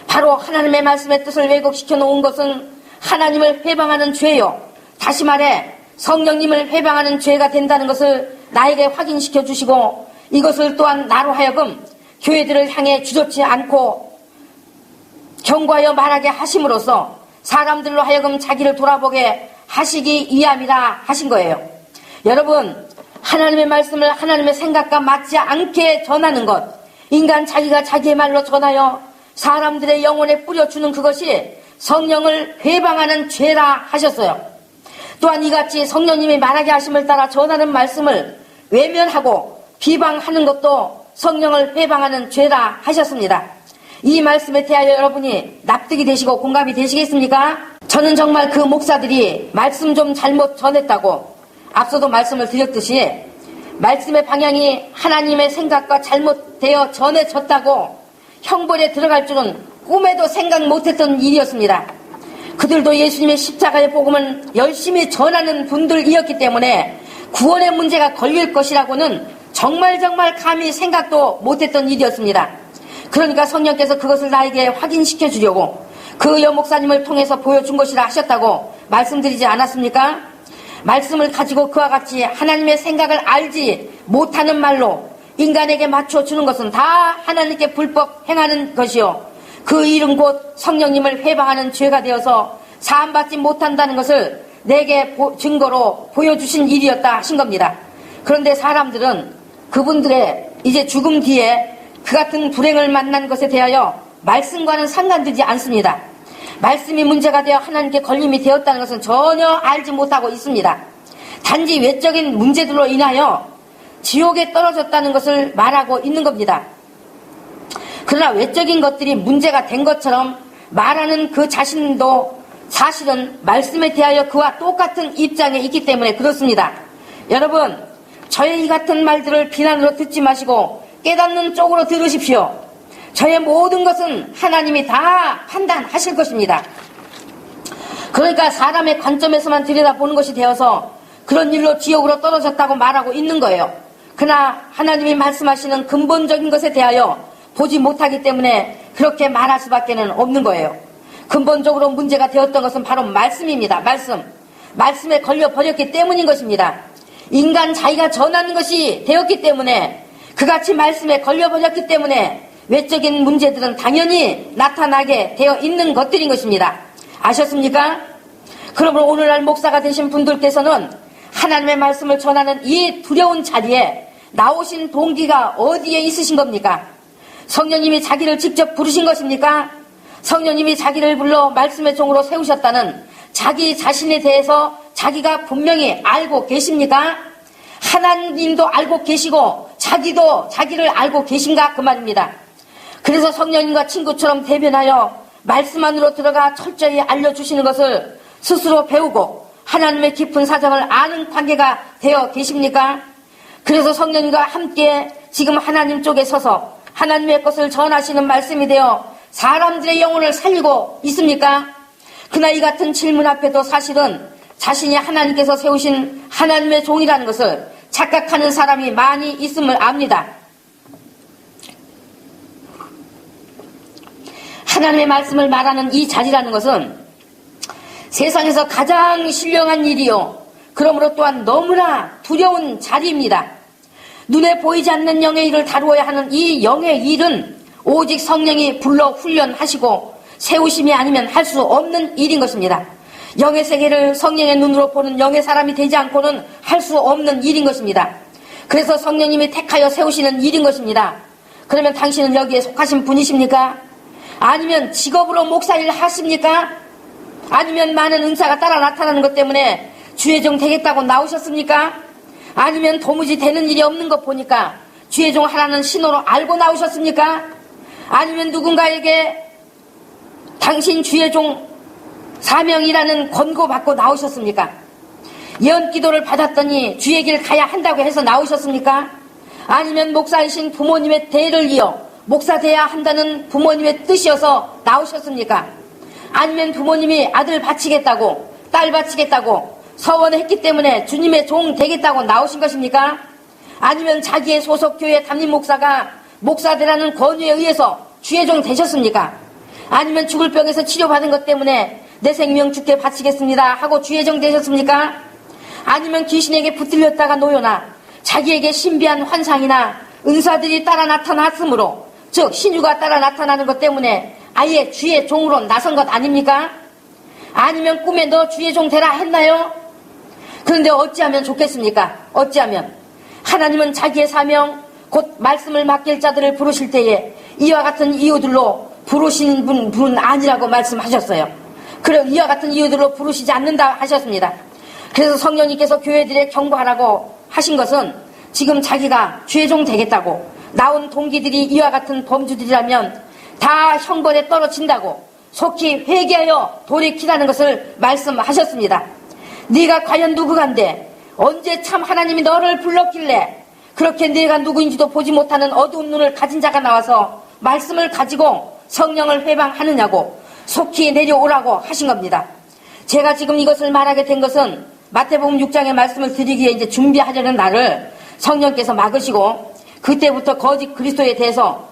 바로 하나님의 말씀의 뜻을 왜곡시켜 놓은 것은 하나님을 회방하는 죄요, 다시 말해 성령님을 회방하는 죄가 된다는 것을 나에게 확인시켜 주시고, 이것을 또한 나로 하여금 교회들을 향해 주저치 않고 경고하여 말하게 하심으로써 사람들로 하여금 자기를 돌아보게 하시기 위함이라 하신 거예요. 여러분, 하나님의 말씀을 하나님의 생각과 맞지 않게 전하는 것, 인간 자기가 자기의 말로 전하여 사람들의 영혼에 뿌려주는 그것이 성령을 회방하는 죄라 하셨어요. 또한 이같이 성령님이 말하게 하심을 따라 전하는 말씀을 외면하고 비방하는 것도 성령을 회방하는 죄라 하셨습니다. 이 말씀에 대하여 여러분이 납득이 되시고 공감이 되시겠습니까? 저는 정말 그 목사들이 말씀 좀 잘못 전했다고, 앞서도 말씀을 드렸듯이 말씀의 방향이 하나님의 생각과 잘못되어 전해졌다고 형벌에 들어갈 줄은 꿈에도 생각 못했던 일이었습니다. 그들도 예수님의 십자가의 복음을 열심히 전하는 분들이었기 때문에 구원의 문제가 걸릴 것이라고는 정말 감히 생각도 못했던 일이었습니다. 그러니까 성령께서 그것을 나에게 확인시켜 주려고 그 여목사님을 통해서 보여준 것이라 하셨다고 말씀드리지 않았습니까? 말씀을 가지고 그와 같이 하나님의 생각을 알지 못하는 말로 인간에게 맞춰주는 것은 다 하나님께 불법 행하는 것이요, 그 일은 곧 성령님을 회방하는 죄가 되어서 사함받지 못한다는 것을 내게 증거로 보여주신 일이었다 하신 겁니다. 그런데 사람들은 그분들의 이제 죽음 뒤에 그 같은 불행을 만난 것에 대하여 말씀과는 상관되지 않습니다. 말씀이 문제가 되어 하나님께 걸림이 되었다는 것은 전혀 알지 못하고 있습니다. 단지 외적인 문제들로 인하여 지옥에 떨어졌다는 것을 말하고 있는 겁니다. 그러나 외적인 것들이 문제가 된 것처럼 말하는 그 자신도 사실은 말씀에 대하여 그와 똑같은 입장에 있기 때문에 그렇습니다. 여러분, 저의 이 같은 말들을 비난으로 듣지 마시고 깨닫는 쪽으로 들으십시오. 저의 모든 것은 하나님이 다 판단하실 것입니다. 그러니까 사람의 관점에서만 들여다보는 것이 되어서 그런 일로 지옥으로 떨어졌다고 말하고 있는 거예요. 그러나 하나님이 말씀하시는 근본적인 것에 대하여 보지 못하기 때문에 그렇게 말할 수밖에 없는 거예요. 근본적으로 문제가 되었던 것은 바로 말씀입니다. 말씀에 걸려버렸기 때문인 것입니다. 인간 자기가 전하는 것이 되었기 때문에, 그같이 말씀에 걸려버렸기 때문에 외적인 문제들은 당연히 나타나게 되어 있는 것들인 것입니다. 아셨습니까? 그러므로 오늘날 목사가 되신 분들께서는 하나님의 말씀을 전하는 이 두려운 자리에 나오신 동기가 어디에 있으신 겁니까? 성령님이 자기를 직접 부르신 것입니까? 성령님이 자기를 불러 말씀의 종으로 세우셨다는 자기 자신에 대해서 자기가 분명히 알고 계십니까? 하나님도 알고 계시고 자기도 자기를 알고 계신가 그 말입니다. 그래서 성령님과 친구처럼 대변하여 말씀 안으로 들어가 철저히 알려주시는 것을 스스로 배우고 하나님의 깊은 사정을 아는 관계가 되어 계십니까? 그래서 성령님과 함께 지금 하나님 쪽에 서서 하나님의 것을 전하시는 말씀이 되어 사람들의 영혼을 살리고 있습니까? 그러나 이 같은 질문 앞에도 사실은 자신이 하나님께서 세우신 하나님의 종이라는 것을 착각하는 사람이 많이 있음을 압니다. 하나님의 말씀을 말하는 이 자리라는 것은 세상에서 가장 신령한 일이요, 그러므로 또한 너무나 두려운 자리입니다. 눈에 보이지 않는 영의 일을 다루어야 하는 이 영의 일은 오직 성령이 불러 훈련하시고 세우심이 아니면 할 수 없는 일인 것입니다. 영의 세계를 성령의 눈으로 보는 영의 사람이 되지 않고는 할 수 없는 일인 것입니다. 그래서 성령님이 택하여 세우시는 일인 것입니다. 그러면 당신은 여기에 속하신 분이십니까? 아니면 직업으로 목사일을 하십니까? 아니면 많은 은사가 따라 나타나는 것 때문에 주의 종 되겠다고 나오셨습니까? 아니면 도무지 되는 일이 없는 것 보니까 주의 종 하라는 신호로 알고 나오셨습니까? 아니면 누군가에게 당신 주의 종 사명이라는 권고 받고 나오셨습니까? 예언 기도를 받았더니 주의 길 가야 한다고 해서 나오셨습니까? 아니면 목사이신 부모님의 대를 이어 목사 돼야 한다는 부모님의 뜻이어서 나오셨습니까? 아니면 부모님이 아들 바치겠다고 딸 바치겠다고 서원했기 때문에 주님의 종 되겠다고 나오신 것입니까? 아니면 자기의 소속 교회 담임 목사가 목사 되라는 권유에 의해서 주의 종 되셨습니까? 아니면 죽을 병에서 치료받은 것 때문에 내 생명 주께 바치겠습니다 하고 주의 종 되셨습니까? 아니면 귀신에게 붙들렸다가 놓여나 자기에게 신비한 환상이나 은사들이 따라 나타났으므로, 즉 신유가 따라 나타나는 것 때문에 아예 주의 종으로 나선 것 아닙니까? 아니면 꿈에 너 주의 종 되라 했나요? 그런데 어찌하면 좋겠습니까? 어찌하면 하나님은 자기의 사명 곧 말씀을 맡길 자들을 부르실 때에 이와 같은 이유들로 부르시는 분은 아니라고 말씀하셨어요. 그럼 이와 같은 이유들로 부르시지 않는다 하셨습니다. 그래서 성령님께서 교회들에 경고하라고 하신 것은 지금 자기가 주의 종 되겠다고 나온 동기들이 이와 같은 범주들이라면 다 형벌에 떨어진다고 속히 회개하여 돌이키라는 것을 말씀하셨습니다. 네가 과연 누구간데 언제 참 하나님이 너를 불렀길래 그렇게 네가 누구인지도 보지 못하는 어두운 눈을 가진 자가 나와서 말씀을 가지고 성령을 회방하느냐고 속히 내려오라고 하신 겁니다. 제가 지금 이것을 말하게 된 것은 마태복음 6장의 말씀을 드리기에 이제 준비하려는 날을 성령께서 막으시고 그때부터 거짓 그리스도에 대해서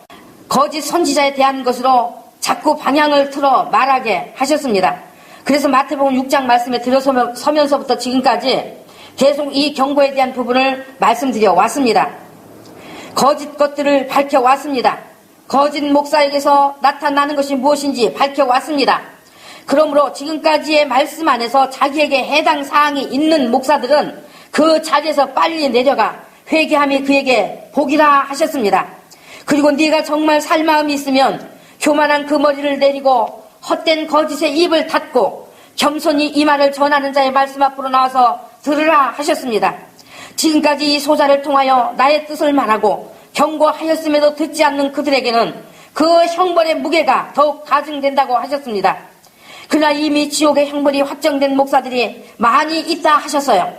거짓 선지자에 대한 것으로 자꾸 방향을 틀어 말하게 하셨습니다. 그래서 마태복음 6장 말씀에 들어서면서부터 지금까지 계속 이 경고에 대한 부분을 말씀드려 왔습니다. 거짓 것들을 밝혀왔습니다. 거짓 목사에게서 나타나는 것이 무엇인지 밝혀왔습니다. 그러므로 지금까지의 말씀 안에서 자기에게 해당 사항이 있는 목사들은 그 자리에서 빨리 내려가 회개함이 그에게 복이라 하셨습니다. 그리고 네가 정말 살 마음이 있으면 교만한 그 머리를 내리고 헛된 거짓의 입을 닫고 겸손히 이 말을 전하는 자의 말씀 앞으로 나와서 들으라 하셨습니다. 지금까지 이 소자를 통하여 나의 뜻을 말하고 경고하였음에도 듣지 않는 그들에게는 그 형벌의 무게가 더욱 가중된다고 하셨습니다. 그러나 이미 지옥의 형벌이 확정된 목사들이 많이 있다 하셨어요.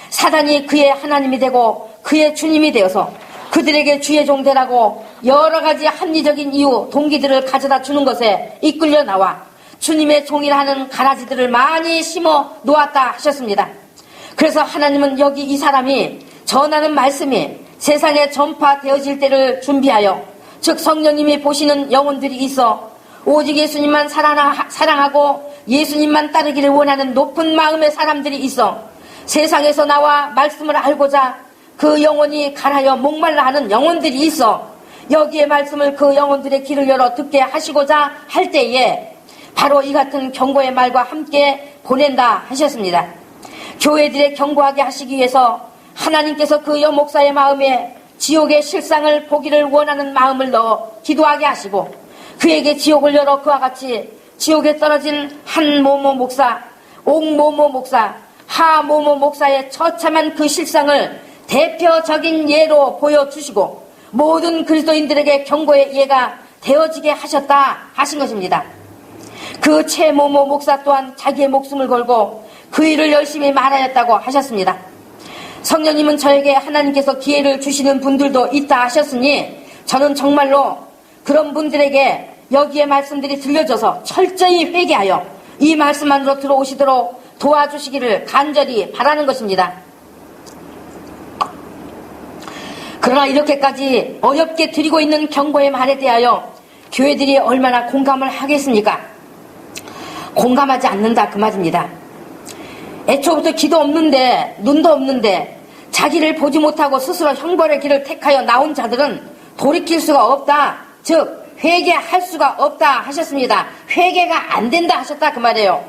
사단이 그의 하나님이 되고 그의 주님이 되어서 그들에게 주의 종 되라고 여러 가지 합리적인 이유, 동기들을 가져다 주는 것에 이끌려 나와 주님의 종이라 하는 가라지들을 많이 심어 놓았다 하셨습니다. 그래서 하나님은 여기 이 사람이 전하는 말씀이 세상에 전파되어질 때를 준비하여, 즉 성령님이 보시는 영혼들이 있어 오직 예수님만 사랑하고 예수님만 따르기를 원하는 높은 마음의 사람들이 있어 세상에서 나와 말씀을 알고자 그 영혼이 갈하여 목말라 하는 영혼들이 있어 여기에 말씀을 그 영혼들의 귀를 열어 듣게 하시고자 할 때에 바로 이 같은 경고의 말과 함께 보낸다 하셨습니다. 교회들의 경고하게 하시기 위해서 하나님께서 그 여목사의 마음에 지옥의 실상을 보기를 원하는 마음을 넣어 기도하게 하시고 그에게 지옥을 열어 그와 같이 지옥에 떨어진 한모모 목사, 옥모모 목사, 하모모 목사의 처참한 그 실상을 대표적인 예로 보여주시고 모든 그리스도인들에게 경고의 예가 되어지게 하셨다 하신 것입니다. 그 최모모 목사 또한 자기의 목숨을 걸고 그 일을 열심히 말하였다고 하셨습니다. 성령님은 저에게 하나님께서 기회를 주시는 분들도 있다 하셨으니 저는 정말로 그런 분들에게 여기에 말씀들이 들려져서 철저히 회개하여 이 말씀 안으로 들어오시도록 도와주시기를 간절히 바라는 것입니다. 그러나 이렇게까지 어렵게 드리고 있는 경고의 말에 대하여 교회들이 얼마나 공감을 하겠습니까? 공감하지 않는다 그 말입니다. 애초부터 귀도 없는데 눈도 없는데 자기를 보지 못하고 스스로 형벌의 길을 택하여 나온 자들은 돌이킬 수가 없다. 즉 회개할 수가 없다 하셨습니다. 회개가 안 된다 하셨다 그 말이에요.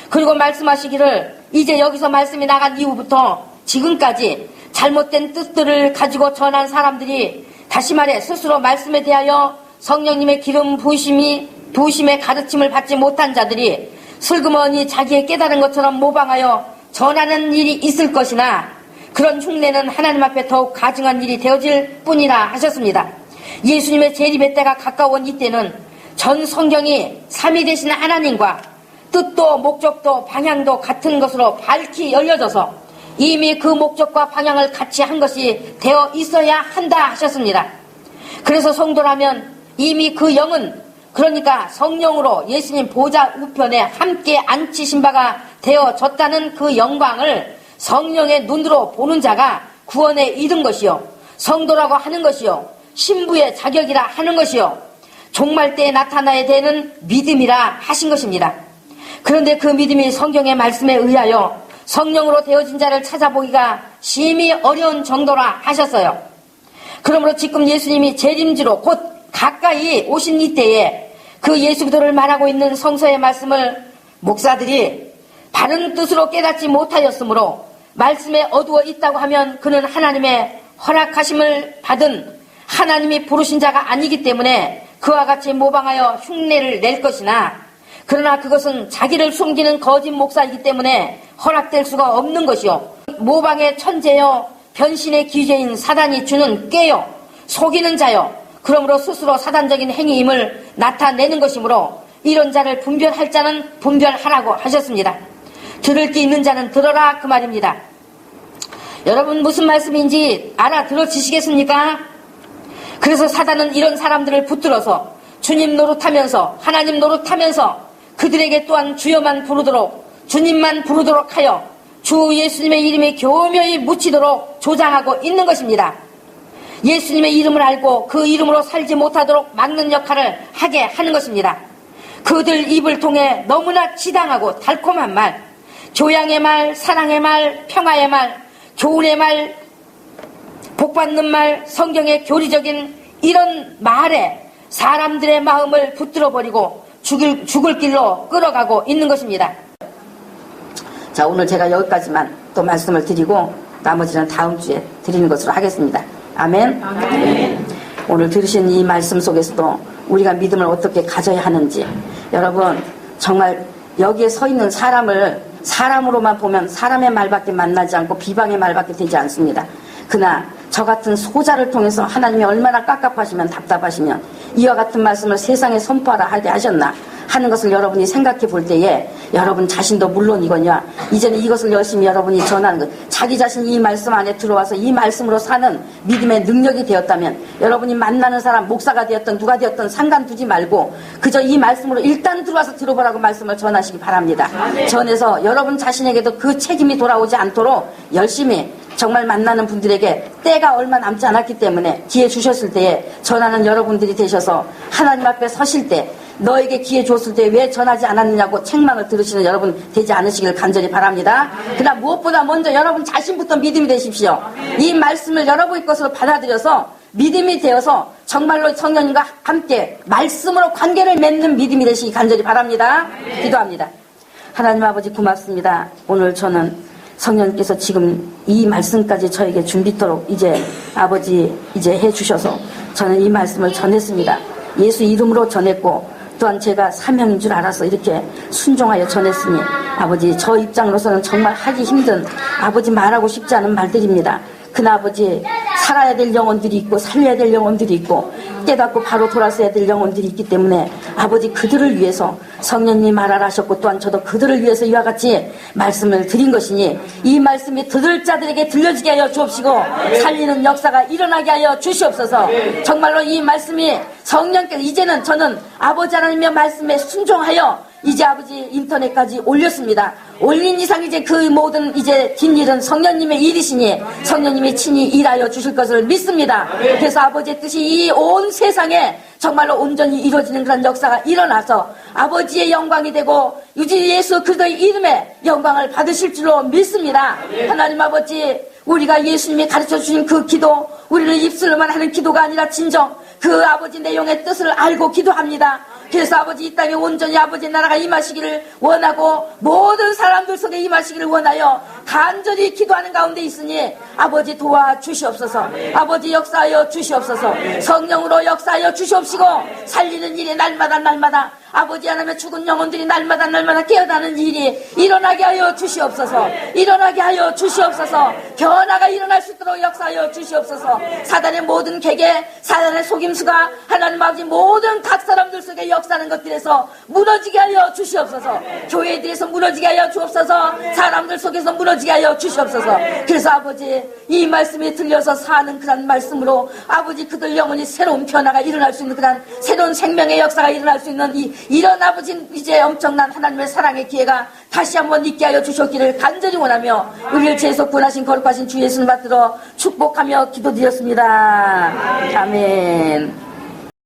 그리고 말씀하시기를 이제 여기서 말씀이 나간 이후부터 지금까지 잘못된 뜻들을 가지고 전한 사람들이 다시 말해 스스로 말씀에 대하여 성령님의 기름 부으심의 가르침을 받지 못한 자들이 슬그머니 자기의 깨달은 것처럼 모방하여 전하는 일이 있을 것이나 그런 흉내는 하나님 앞에 더욱 가증한 일이 되어질 뿐이라 하셨습니다. 예수님의 재림의 때가 가까운 이때는 전 성경이 삼위 되신 하나님과 뜻도 목적도 방향도 같은 것으로 밝히 열려져서 이미 그 목적과 방향을 같이 한 것이 되어 있어야 한다 하셨습니다. 그래서 성도라면 이미 그 영은, 그러니까 성령으로 예수님 보좌 우편에 함께 앉히신 바가 되어졌다는 그 영광을 성령의 눈으로 보는 자가 구원에 이른 것이요, 성도라고 하는 것이요, 신부의 자격이라 하는 것이요, 종말 때에 나타나야 되는 믿음이라 하신 것입니다. 그런데 그 믿음이 성경의 말씀에 의하여 성령으로 되어진 자를 찾아보기가 심히 어려운 정도라 하셨어요. 그러므로 지금 예수님이 재림지로 곧 가까이 오신 이때에 그 예수 그리스도를 말하고 있는 성서의 말씀을 목사들이 바른 뜻으로 깨닫지 못하였으므로 말씀에 어두워 있다고 하면 그는 하나님의 허락하심을 받은 하나님이 부르신 자가 아니기 때문에 그와 같이 모방하여 흉내를 낼 것이나, 그러나 그것은 자기를 숨기는 거짓 목사이기 때문에 허락될 수가 없는 것이요, 모방의 천재요 변신의 기죄인 사단이 주는 꾀요 속이는 자요, 그러므로 스스로 사단적인 행위임을 나타내는 것이므로 이런 자를 분별할 자는 분별하라고 하셨습니다. 들을 게 있는 자는 들어라 그 말입니다. 여러분 무슨 말씀인지 알아들어지시겠습니까? 그래서 사단은 이런 사람들을 붙들어서 주님 노릇하면서 하나님 노릇하면서 그들에게 또한 주여만 부르도록, 주님만 부르도록 하여 주 예수님의 이름이 교묘히 묻히도록 조장하고 있는 것입니다. 예수님의 이름을 알고 그 이름으로 살지 못하도록 막는 역할을 하게 하는 것입니다. 그들 입을 통해 너무나 지당하고 달콤한 말, 교양의 말, 사랑의 말, 평화의 말, 교훈의 말, 복받는 말, 성경의 교리적인 이런 말에 사람들의 마음을 붙들어버리고 죽을 길로 끌어가고 있는 것입니다. 자, 오늘 제가 여기까지만 또 말씀을 드리고 나머지는 다음 주에 드리는 것으로 하겠습니다. 아멘. 아멘. 오늘 들으신 이 말씀 속에서도 우리가 믿음을 어떻게 가져야 하는지, 여러분 정말 여기에 서 있는 사람을 사람으로만 보면 사람의 말밖에 만나지 않고 비방의 말밖에 되지 않습니다. 그러나 저 같은 소자를 통해서 하나님이 얼마나 깝깝하시면 답답하시면 이와 같은 말씀을 세상에 선포하라 하게 하셨나 하는 것을 여러분이 생각해 볼 때에 여러분 자신도 물론이거니와 이제는 이것을 열심히 여러분이 전하는 것, 자기 자신이 이 말씀 안에 들어와서 이 말씀으로 사는 믿음의 능력이 되었다면 여러분이 만나는 사람, 목사가 되었던 누가 되었던 상관두지 말고 그저 이 말씀으로 일단 들어와서 들어보라고 말씀을 전하시기 바랍니다. 전해서 여러분 자신에게도 그 책임이 돌아오지 않도록 열심히 정말 만나는 분들에게 때가 얼마 남지 않았기 때문에 기회 주셨을 때에 전하는 여러분들이 되셔서 하나님 앞에 서실 때 너에게 기회 줬을 때 왜 전하지 않았느냐고 책망을 들으시는 여러분 되지 않으시길 간절히 바랍니다. 그러나 무엇보다 먼저 여러분 자신부터 믿음이 되십시오. 이 말씀을 여러분의 것으로 받아들여서 믿음이 되어서 정말로 성령님과 함께 말씀으로 관계를 맺는 믿음이 되시기 간절히 바랍니다. 기도합니다. 하나님 아버지 고맙습니다. 오늘 저는 성령님께서 지금 이 말씀까지 저에게 준비토록 이제 아버지 이제 해주셔서 저는 이 말씀을 전했습니다. 예수 이름으로 전했고 또한 제가 사명인 줄 알아서 이렇게 순종하여 전했으니 아버지 저 입장으로서는 정말 하기 힘든 아버지 말하고 싶지 않은 말들입니다. 그나 아버지 살아야 될 영혼들이 있고 살려야 될 영혼들이 있고 깨닫고 바로 돌아서야 될 영혼들이 있기 때문에 아버지 그들을 위해서 성령님 말하라 하셨고 또한 저도 그들을 위해서 이와 같이 말씀을 드린 것이니 이 말씀이 들을 자들에게 들려지게 하여 주옵시고 살리는 역사가 일어나게 하여 주시옵소서. 정말로 이 말씀이 성령께서 이제는 저는 아버지 하나님의 말씀에 순종하여 이제 아버지 인터넷까지 올렸습니다. 올린 이상 이제 그 모든 이제 뒷일은 성령님의 일이시니 성령님이 친히 일하여 주실 것을 믿습니다. 그래서 아버지의 뜻이 이 온 세상에 정말로 온전히 이루어지는 그런 역사가 일어나서 아버지의 영광이 되고 유지 예수 그리스도의 이름에 영광을 받으실 줄로 믿습니다. 하나님 아버지 우리가 예수님이 가르쳐 주신 그 기도 우리는 입술로만 하는 기도가 아니라 진정 그 아버지 내용의 뜻을 알고 기도합니다. 그래서 아버지 이 땅에 온전히 아버지 나라가 임하시기를 원하고 모든 사람들 속에 임하시기를 원하여 간절히 기도하는 가운데 있으니 아버지 도와주시옵소서. 아버지 역사하여 주시옵소서. 성령으로 역사하여 주시옵시고 살리는 일에 날마다 아버지 하나님의 죽은 영혼들이 날마다 깨어나는 일이 일어나게 하여 주시옵소서. 일어나게 하여 주시옵소서. 변화가 일어날 수 있도록 역사하여 주시옵소서. 사단의 모든 계계, 사단의 속임수가 하나님 아버지 모든 각 사람들 속에 역사하는 것들에서 무너지게 하여 주시옵소서. 교회들에서 무너지게 하여 주옵소서. 사람들 속에서 무너지게 하여 주시옵소서. 그래서 아버지 이 말씀이 들려서 사는 그런 말씀으로 아버지 그들 영혼이 새로운 변화가 일어날 수 있는 그런 새로운 생명의 역사가 일어날 수 있는 이런 아버지 이제 엄청난 하나님의 사랑의 기회가 다시 한번 있게 하여 주셨기를 간절히 원하며 우리를 죄에서 구원하신 거룩하신 주 예수를 받들어 축복하며 기도드렸습니다. 아멘.